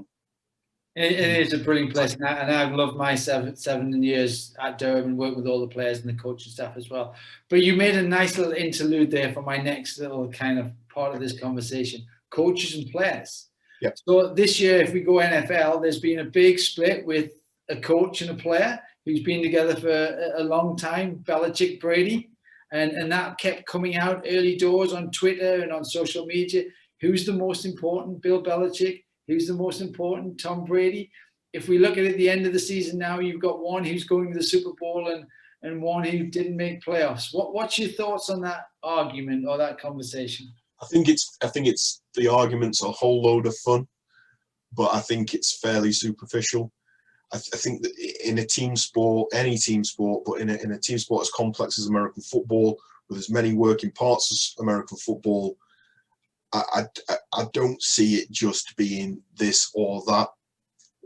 It is a brilliant place, and I've loved my seven years at Durham and worked with all the players and the coaching staff as well. But you made a nice little interlude there for my next little kind of part of this conversation: coaches and players. Yep. So this year, if we go NFL, there's been a big split with a coach and a player who's been together for a long time, Belichick, Brady, and that kept coming out early doors on Twitter and on social media. Who's the most important? Bill Belichick. Who's the most important? Tom Brady. If we look at the end of the season now, you've got one who's going to the Super Bowl and one who didn't make playoffs. What's your thoughts on that argument or that conversation? I think it's the argument's a whole load of fun, but I think it's fairly superficial. I think that in a team sport, any team sport, but in a team sport as complex as American football, with as many working parts as American football, I don't see it just being this or that.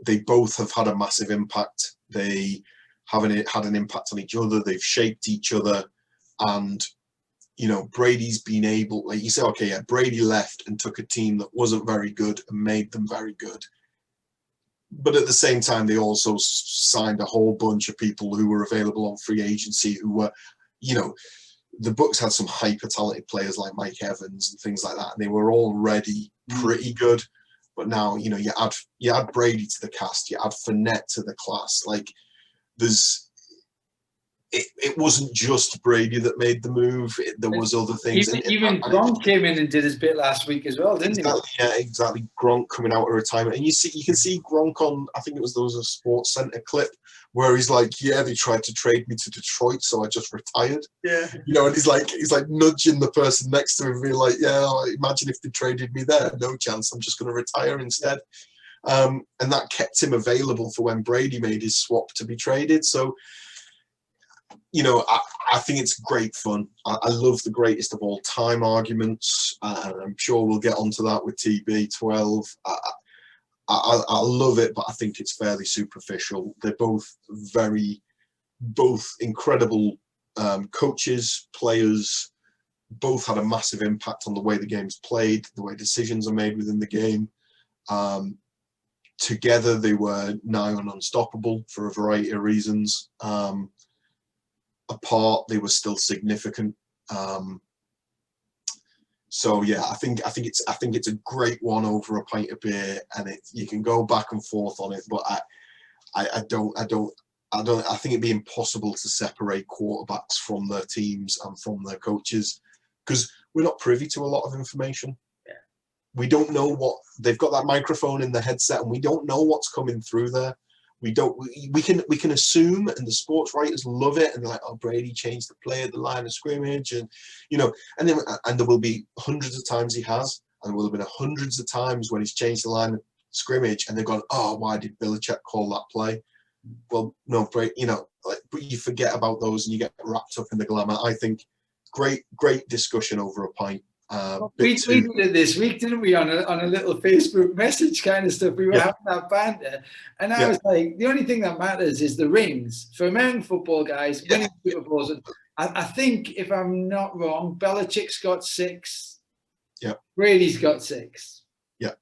They both have had a massive impact. They haven't had an impact on each other. They've shaped each other. And, Brady's been able, like you say, okay, yeah, Brady left and took a team that wasn't very good and made them very good. But at the same time, they also signed a whole bunch of people who were available on free agency who were, the Bucs had some hyper talented players like Mike Evans and things like that, and they were already pretty good. But now, you add Brady to the cast, you add Fournette to the class. Like, it wasn't just Brady that made the move. There was other things. Even Gronk came in and did his bit last week as well, didn't he? Yeah, exactly. Gronk coming out of retirement, and you can see Gronk on. I think there was a Sports Center clip where he's like, "Yeah, they tried to trade me to Detroit, so I just retired." Yeah, and he's like nudging the person next to him, being like, "Yeah, imagine if they traded me there. No chance. I'm just going to retire instead." And that kept him available for when Brady made his swap to be traded. So. I think it's great fun. I love the greatest of all time arguments, and I'm sure we'll get onto that with TB12. I love it, but I think it's fairly superficial. They're both incredible coaches, players. Both had a massive impact on the way the game's played, the way decisions are made within the game. Together, they were nigh on unstoppable for a variety of reasons. Apart, they were still significant. So yeah, I think it's a great one over a pint of beer, and you can go back and forth on it. But I think it'd be impossible to separate quarterbacks from their teams and from their coaches, because we're not privy to a lot of information. Yeah. We don't know what they've got, that microphone in the headset, and we don't know what's coming through there. We can assume, and the sports writers love it, and they're like, "Oh, Brady changed the play at the line of scrimmage," and and there will be hundreds of times he has, and there will have been hundreds of times when he's changed the line of scrimmage, and they've gone, "Oh, why did Belichick call that play?" Well, no, Brady, but you forget about those and you get wrapped up in the glamour. I think great discussion over a pint. We did it this week, didn't we, on a little Facebook message kind of stuff. We were having that banter, and I was like, the only thing that matters is the rings. For American football guys, winning Super Bowls. I think, if I'm not wrong, Belichick's got 6. Yeah. Brady's got 6. Yeah.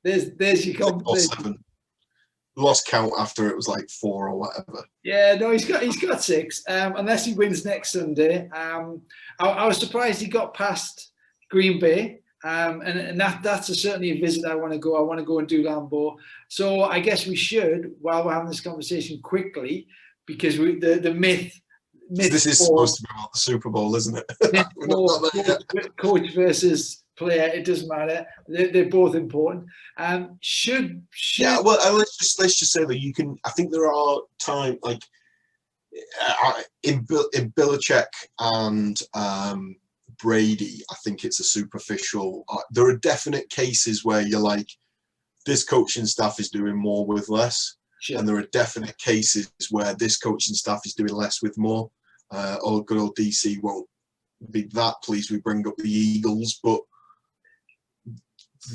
There's your competition. Lost count after it was like 4 or whatever. Yeah, no, he's got 6. Unless he wins next Sunday. I was surprised he got past Green Bay, and that's certainly a visit I want to go. I want to go and do Lambeau. So I guess we should, while we're having this conversation, quickly, because the myth. This is supposed to be about the Super Bowl, isn't it? Coach versus player, it doesn't matter. They're both important. Should yeah. Well, let's just say that you can. I think there are times like in Belichick and Brady, I think it's a superficial. There are definite cases where you're like, this coaching staff is doing more with less, and there are definite cases where this coaching staff is doing less with more. Good old DC won't be that pleased we bring up the Eagles, but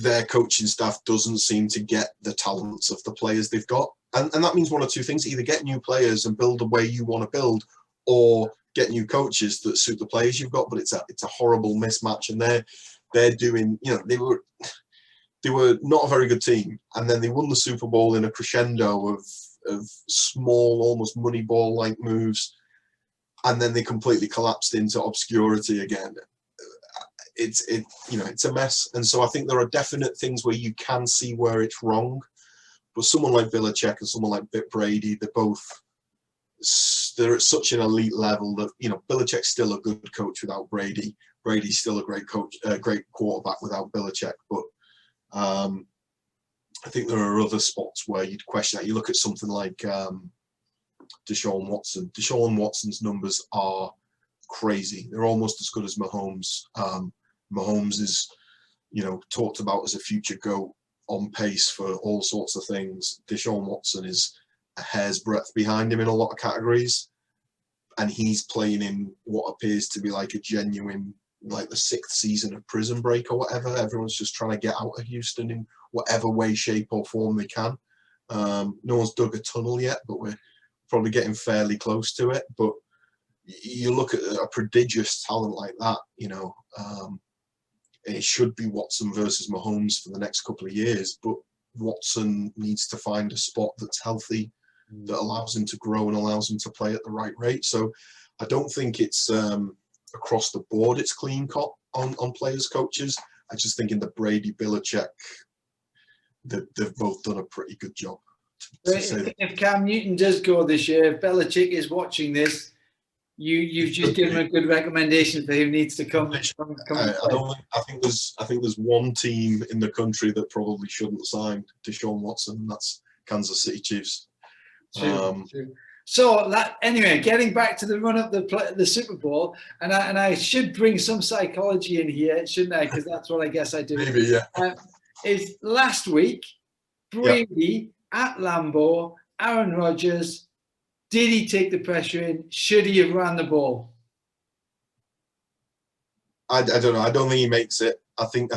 their coaching staff doesn't seem to get the talents of the players they've got, and that means one or two things: either get new players and build the way you want to build, or get new coaches that suit the players you've got. But it's a horrible mismatch, and they're doing, they were not a very good team, and then they won the Super Bowl in a crescendo of small, almost Moneyball like moves, and then they completely collapsed into obscurity again. It's a mess, and so I think there are definite things where you can see where it's wrong, but someone like Belichick and someone like Brady, they're at such an elite level that Belichick's still a good coach without Brady. Brady's still a great coach, a great quarterback without Belichick. But I think there are other spots where you'd question that. You look at something like Deshaun Watson. Deshaun Watson's numbers are crazy. They're almost as good as Mahomes. Mahomes is, talked about as a future GOAT, on pace for all sorts of things. Deshaun Watson is a hair's breadth behind him in a lot of categories, and he's playing in what appears to be like a genuine, like the 6th season of Prison Break or whatever. Everyone's just trying to get out of Houston in whatever way, shape, or form they can. No one's dug a tunnel yet, but we're probably getting fairly close to it. But you look at a prodigious talent like that, it should be Watson versus Mahomes for the next couple of years, but Watson needs to find a spot that's healthy, that allows him to grow and allows him to play at the right rate. So I don't think it's across the board it's clean cut on players, coaches. I just think in the Brady Belichick, they've both done a pretty good job. If Cam Newton does go this year, if Belichick is watching this, you've just given a good recommendation for who needs to come. I think there's one team in the country that probably shouldn't sign Deshaun Watson, and that's Kansas City Chiefs. True. So anyway, getting back to the run up the Super Bowl, and I should bring some psychology in here, shouldn't I? Because that's what I guess I do. Maybe, yeah. Is last week Brady at Lambeau, Aaron Rodgers, did he take the pressure in? Should he have ran the ball? I don't know. I don't think he makes it. I think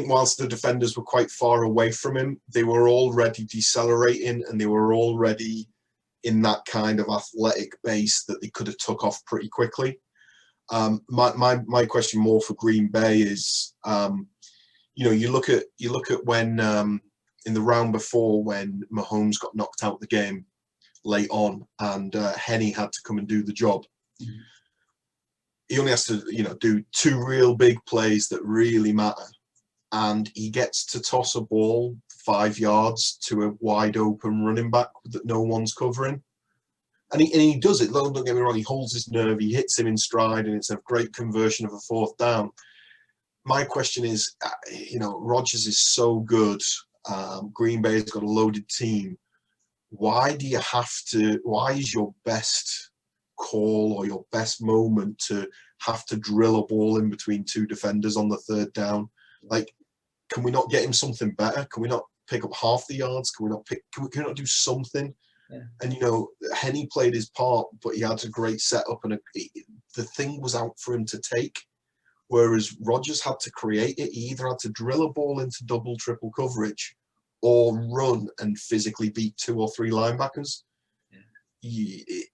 whilst the defenders were quite far away from him, they were already decelerating, and they were already in that kind of athletic base that they could have took off pretty quickly. My question more for Green Bay is, you look at when in the round before, when Mahomes got knocked out of the game late on, and Henny had to come and do the job. Mm-hmm. He only has to do two real big plays that really matter, and he gets to toss a ball 5 yards to a wide open running back that no one's covering. And he does it. Don't get me wrong, he holds his nerve, he hits him in stride, and it's a great conversion of a 4th down. My question is, Rodgers is so good. Green Bay's got a loaded team. Why is your best call or your best moment to have to drill a ball in between 2 defenders on the 3rd down? Like, can we not get him something better? Can we not pick up half the yards? Can we not do something? Yeah. And Henny played his part, but he had a great setup, and the thing was out for him to take. Whereas Rodgers had to create it. He either had to drill a ball into double, triple coverage, or run and physically beat 2 or 3 linebackers. Yeah.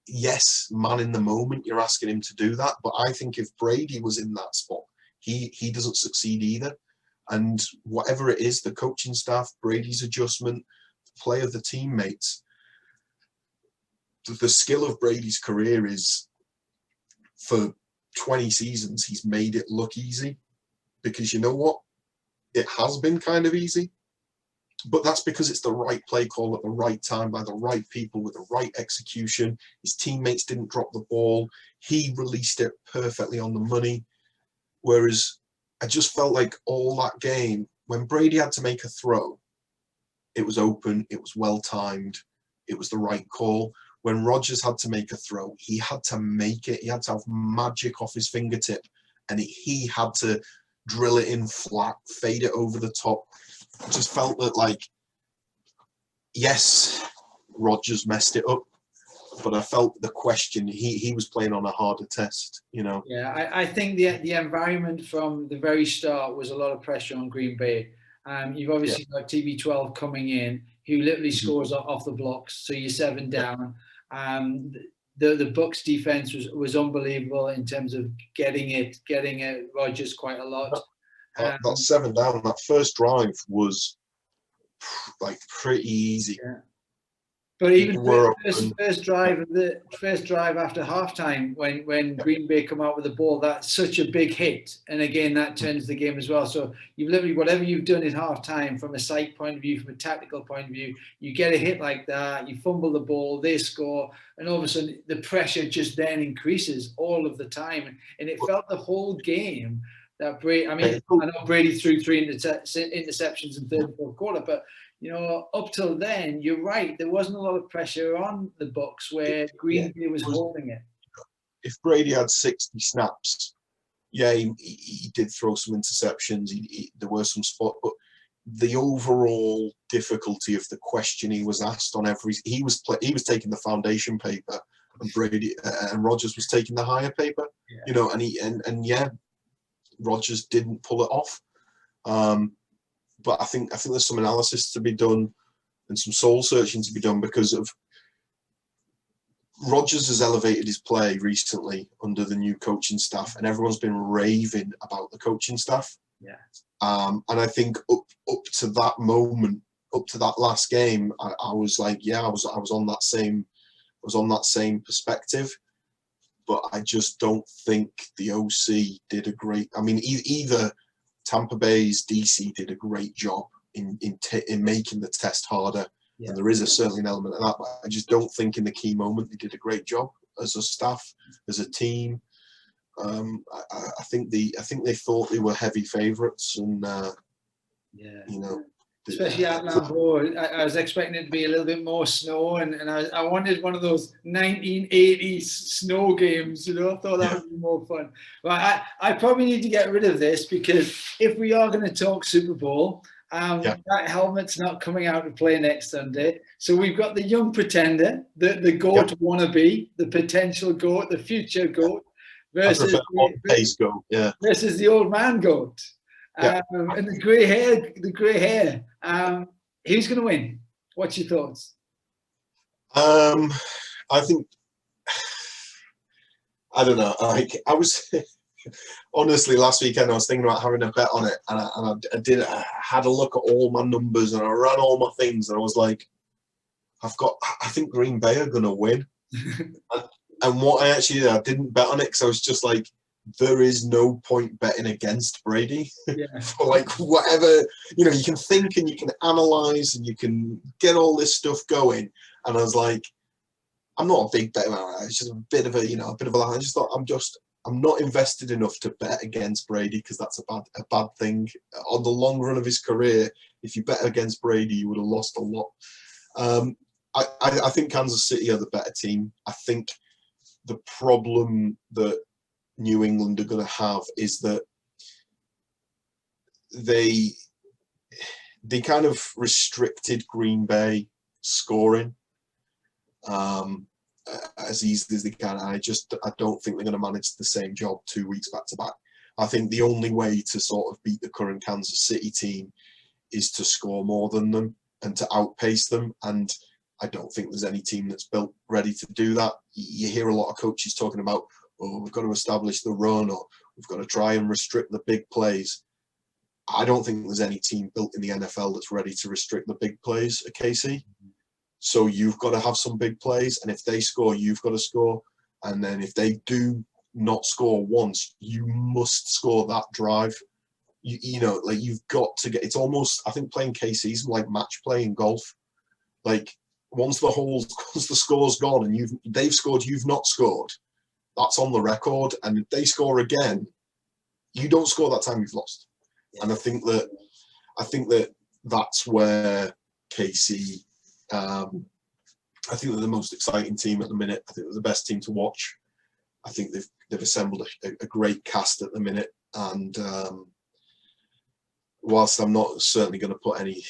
Yes, man in the moment, you're asking him to do that. But I think if Brady was in that spot, he doesn't succeed either. And whatever it is, the coaching staff, Brady's adjustment, the play of the teammates, the skill of Brady's career is, for 20 seasons, he's made it look easy. Because you know what? It has been kind of easy. But that's because it's the right play call at the right time by the right people with the right execution. His teammates didn't drop the ball. He released it perfectly on the money. Whereas I just felt like all that game, when Brady had to make a throw, it was open, it was well-timed, it was the right call. When Rodgers had to make a throw, he had to make it. He had to have magic off his fingertip, and he had to drill it in flat, fade it over the top. I just felt that, yes, Rodgers messed it up, but I felt the question, he was playing on a harder test, Yeah, I think the environment from the very start was a lot of pressure on Green Bay. You've obviously got TB12 coming in, who literally scores off the blocks, so you're 7 down. The Bucs defense was unbelievable in terms of getting Rodgers quite a lot. That 7 down, that first drive was pretty easy. Yeah. But even first drive after halftime, when Green Bay come out with the ball, that's such a big hit, and again that turns the game as well. So you've literally, whatever you've done in halftime, from a psych point of view, from a tactical point of view, you get a hit like that, you fumble the ball, they score, and all of a sudden the pressure just then increases all of the time. And it felt the whole game that Brady. I mean, I know Brady threw 3 interceptions in 3rd and 4th quarter, but up till then, you're right. There wasn't a lot of pressure on the Bucs where Green Bay was holding it. If Brady had 60 snaps, he did throw some interceptions. There were some spots, but the overall difficulty of the question he was asked on he was taking the foundation paper, and Brady and Rodgers was taking the higher paper. Yeah. Rodgers didn't pull it off. But I think there's some analysis to be done and some soul searching to be done, because of Rodgers has elevated his play recently under the new coaching staff, and everyone's been raving about the coaching staff. Yeah. And I think up to that moment, up to that last game, I was like, I was on that same perspective. But I just don't think the OC did a great. I mean, either Tampa Bay's DC did a great job in making the test harder, and there is certainly an element of that. But I just don't think in the key moment they did a great job. as a staff, as a team. I think they thought they were heavy favourites, and yeah, you know, especially at Lambeau, I was expecting it to be a little bit more snow, and I wanted one of those 1980s snow games, you know. I thought that would be more fun. But I probably need to get rid of this, because if we are going to talk Super Bowl, that helmet's not coming out to play next Sunday. So we've got the young pretender, the GOAT wannabe, the potential GOAT, the future GOAT, versus pace goat, versus the old man GOAT. And the grey hair. Who's going to win? What's your thoughts? I think, I don't know. Like, I was honestly, last weekend I was thinking about having a bet on it, and I had a look at all my numbers, and I ran all my things, and I was like, I think Green Bay are going to win. And what I actually did, I didn't bet on it, because I was just like, there is no point betting against Brady. For like whatever, you know, you can think and you can analyze and you can get all this stuff going. And I was like, I'm not a big better. It's just a bit of a, I just thought, I'm not invested enough to bet against Brady, because that's a bad thing. On the long run of his career, if you bet against Brady, you would have lost a lot. I think Kansas City are the better team. I think the problem that New England are going to have is that they kind of restricted Green Bay scoring as easily as they can. I don't think they're going to manage the same job 2 weeks back to back. I think the only way to sort of beat the current Kansas City team is to score more than them and to outpace them. And I don't think there's any team that's built ready to do that. You hear a lot of coaches talking about, oh, we've got to establish the run, or we've got to try and restrict the big plays. I don't think there's any team built in the NFL that's ready to restrict the big plays at KC. So you've got to have some big plays, and if they score, you've got to score. And then if they do not score once, you must score that drive. You know, like, you've got to get. It's almost, I think, playing KC is like match play in golf. Like, once the score's gone and they've scored, you've not scored, that's on the record. And if they score again, you don't score that time, you've lost. And I think that that's where KC, I think they're the most exciting team at the minute. I think they're the best team to watch. I think they've assembled a great cast at the minute. And whilst I'm not certainly going to put any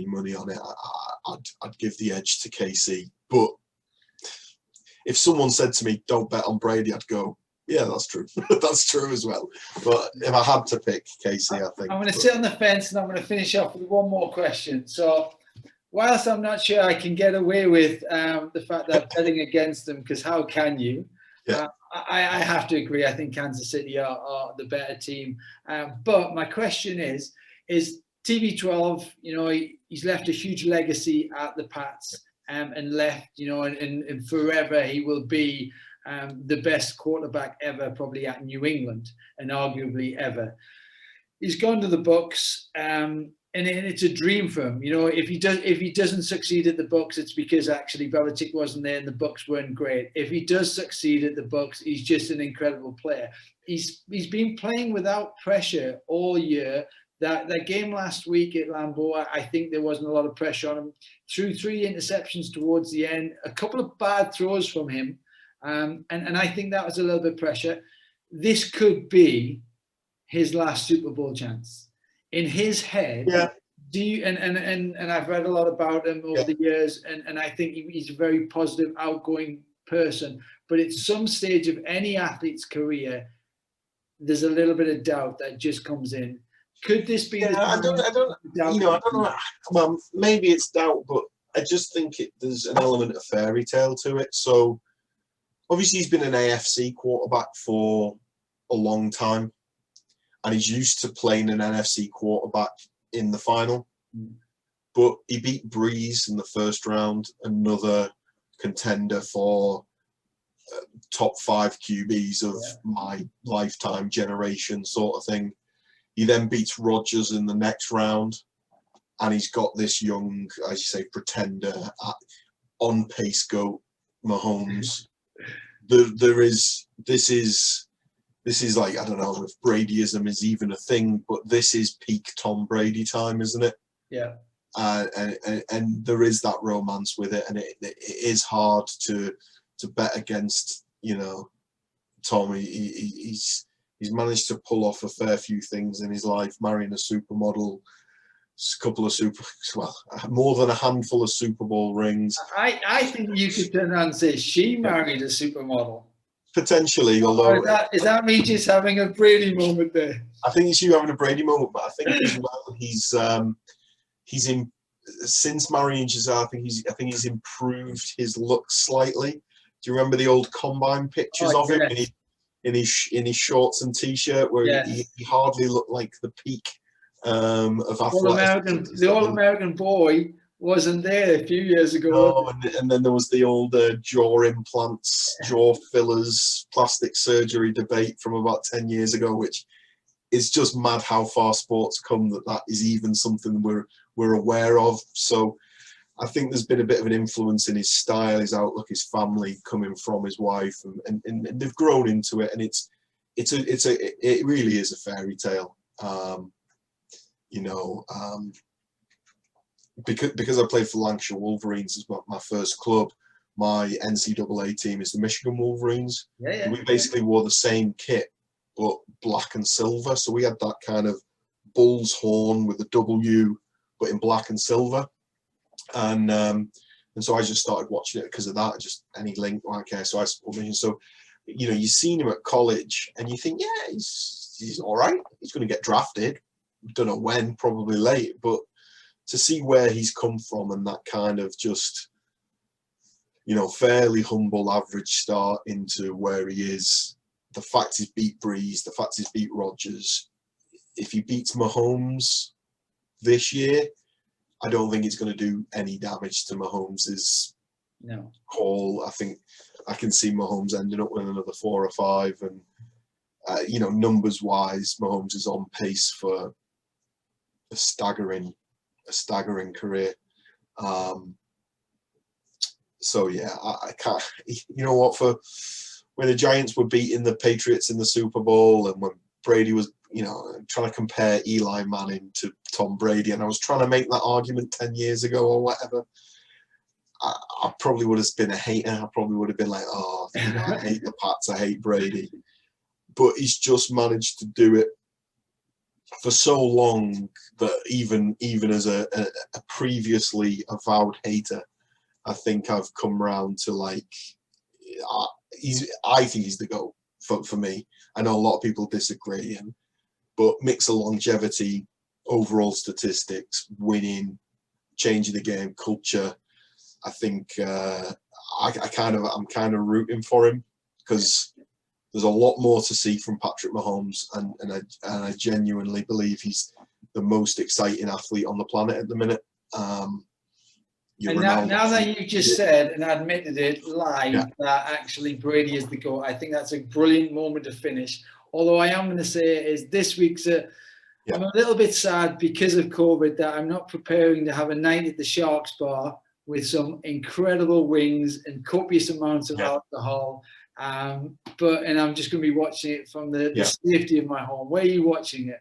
money on it, I'd give the edge to KC. But if someone said to me, don't bet on Brady, I'd go, yeah, that's true. That's true as well. But if I had to pick KC, I think. I'm going to sit on the fence, and I'm going to finish off with one more question. So, whilst I'm not sure I can get away with the fact that I'm betting against them, because how can you? Yeah. I have to agree. I think Kansas City are the better team. But my question is TB12, you know, he's left a huge legacy at the Pats, and left, you know, and forever he will be the best quarterback ever, probably at New England, and arguably ever. He's gone to the Bucs, and it's a dream for him. You know, if he doesn't succeed at the Bucs, it's because actually Belichick wasn't there and the Bucs weren't great. If he does succeed at the Bucs, he's just an incredible player. He's been playing without pressure all year. That game last week at Lambeau, I think there wasn't a lot of pressure on him. Threw 3 interceptions towards the end, a couple of bad throws from him, and I think that was a little bit pressure. This could be his last Super Bowl chance. In his head, do you, and I've read a lot about him over the years, and I think he's a very positive, outgoing person. But at some stage of any athlete's career, there's a little bit of doubt that just comes in. Could this be? I don't know. Well, maybe it's doubt, but I just think there's an element of fairy tale to it. So obviously he's been an AFC quarterback for a long time, and he's used to playing an NFC quarterback in the final. But he beat Breeze in the first round, another contender for top 5 QBs of my lifetime generation sort of thing. He then beats Rodgers in the next round, and he's got this young, as you say, pretender, on pace goat, Mahomes, this is like, I don't know if Bradyism is even a thing, but this is peak Tom Brady time, isn't it? Yeah. And there is that romance with it, and it is hard to bet against, you know, Tom. He's managed to pull off a fair few things in his life, marrying a supermodel, more than a handful of Super Bowl rings. I think you could turn around and say she married a supermodel. Potentially, although is that me just having a Brady moment there? I think it's you having a Brady moment, but I think as well he's in since marrying Giselle. I think he's improved his look slightly. Do you remember the old combine pictures of him in his shorts and t-shirt, where he hardly looked like the peak of athleticism? The All-American boy wasn't there a few years ago. Oh, and then there was the old jaw implants, jaw fillers, plastic surgery debate from about 10 years ago, which is just mad how far sports come that is even something we're aware of. So I think there's been a bit of an influence in his style, his outlook, his family, coming from his wife, and they've grown into it, and it really is a fairy tale. Because I played for Lancashire Wolverines as my first club, my NCAA team is the Michigan Wolverines. We basically wore the same kit, but black and silver. So we had that kind of bull's horn with a W, but in black and silver. And so I just started watching it because of that. Just any link, okay. So I support Michigan. So, you know, you've seen him at college, and you think, yeah, he's all right. He's going to get drafted. Don't know when, probably late, but to see where he's come from and that kind of just, you know, fairly humble average start into where he is. The fact he's beat Breeze, the fact he's beat Rodgers. If he beats Mahomes this year, I don't think it's going to do any damage to Mahomes's haul. I think I can see Mahomes ending up with another 4 or 5, and you know, numbers wise, Mahomes is on pace for a staggering career. So yeah, I can't. You know what? For when the Giants were beating the Patriots in the Super Bowl, and when Brady was, you know, trying to compare Eli Manning to Tom Brady, and I was trying to make that argument 10 years ago or whatever, I probably would have been a hater. I probably would have been like, oh, you know, I hate the Pats, I hate Brady. But he's just managed to do it for so long that even as a previously avowed hater, I think I've come round to like, I think he's the GOAT for me. I know a lot of people disagree, but mix of longevity, overall statistics, winning, changing the game, culture. I think I'm kind of rooting for him, because there's a lot more to see from Patrick Mahomes, and I genuinely believe he's the most exciting athlete on the planet at the minute. And now that you just said and admitted it live, that actually Brady is the GOAT, I think that's a brilliant moment to finish. Although I am going to say is this week's I'm a little bit sad because of COVID that I'm not preparing to have a night at the Sharks Bar with some incredible wings and copious amounts of alcohol. And I'm just going to be watching it from the safety of my home. Where are you watching it?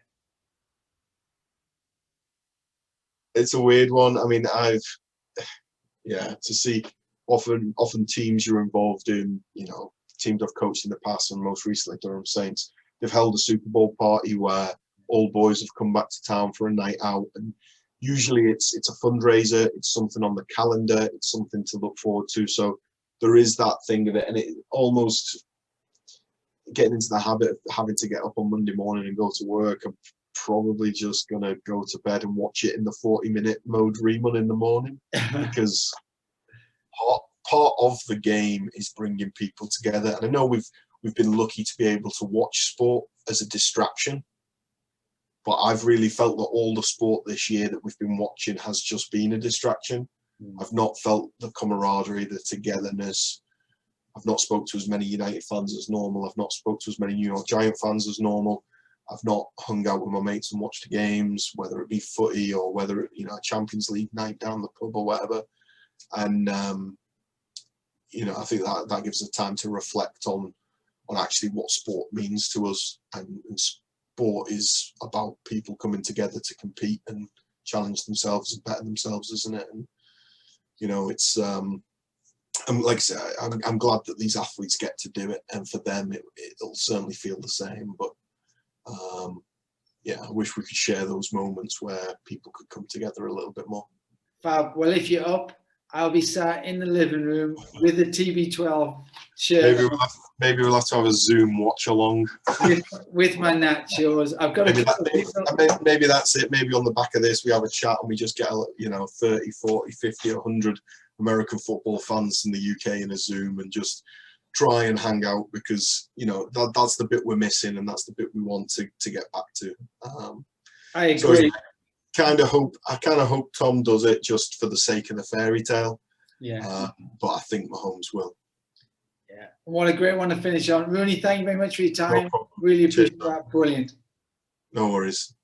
It's a weird one. I mean, to see often teams you're involved in, you know, teams I've coached in the past, and most recently Durham Saints, they've held a Super Bowl party where all boys have come back to town for a night out, and usually it's a fundraiser, it's something on the calendar, it's something to look forward to. So there is that thing of it, and it almost getting into the habit of having to get up on Monday morning and go to work. I'm probably just gonna go to bed and watch it in the 40-minute mode rerun in the morning, because part of the game is bringing people together. And I know we've been lucky to be able to watch sport as a distraction, but I've really felt that all the sport this year that we've been watching has just been a distraction. I've not felt the camaraderie, the togetherness. I've not spoke to as many United fans as normal. I've not spoke to as many New York Giant fans as normal. I've not hung out with my mates and watched the games, whether it be footy or whether it, you know, a Champions League night down the pub or whatever. And you know, I think that gives us time to reflect on actually what sport means to us, and sport is about people coming together to compete and challenge themselves and better themselves, isn't it? And you know, it's like I say, I'm glad that these athletes get to do it, and for them it'll certainly feel the same. But yeah, I wish we could share those moments where people could come together a little bit more. Fab. Well, if you're up, I'll be sat in the living room with the TB12 shirt. Maybe we'll have to have a Zoom watch along with my nachos. I've got maybe that's it. Maybe on the back of this we have a chat and we just get 30, 40, 50, 100 American football fans in the UK in a Zoom and just try and hang out, because you know that's the bit we're missing, and that's the bit we want to get back to. I agree. So I kind of hope Tom does it just for the sake of the fairy tale. Yeah. But I think Mahomes will. Yeah. What a great one to finish on. Rooney, thank you very much for your time. No problem. Really appreciate Cheers, that. Brilliant. No worries.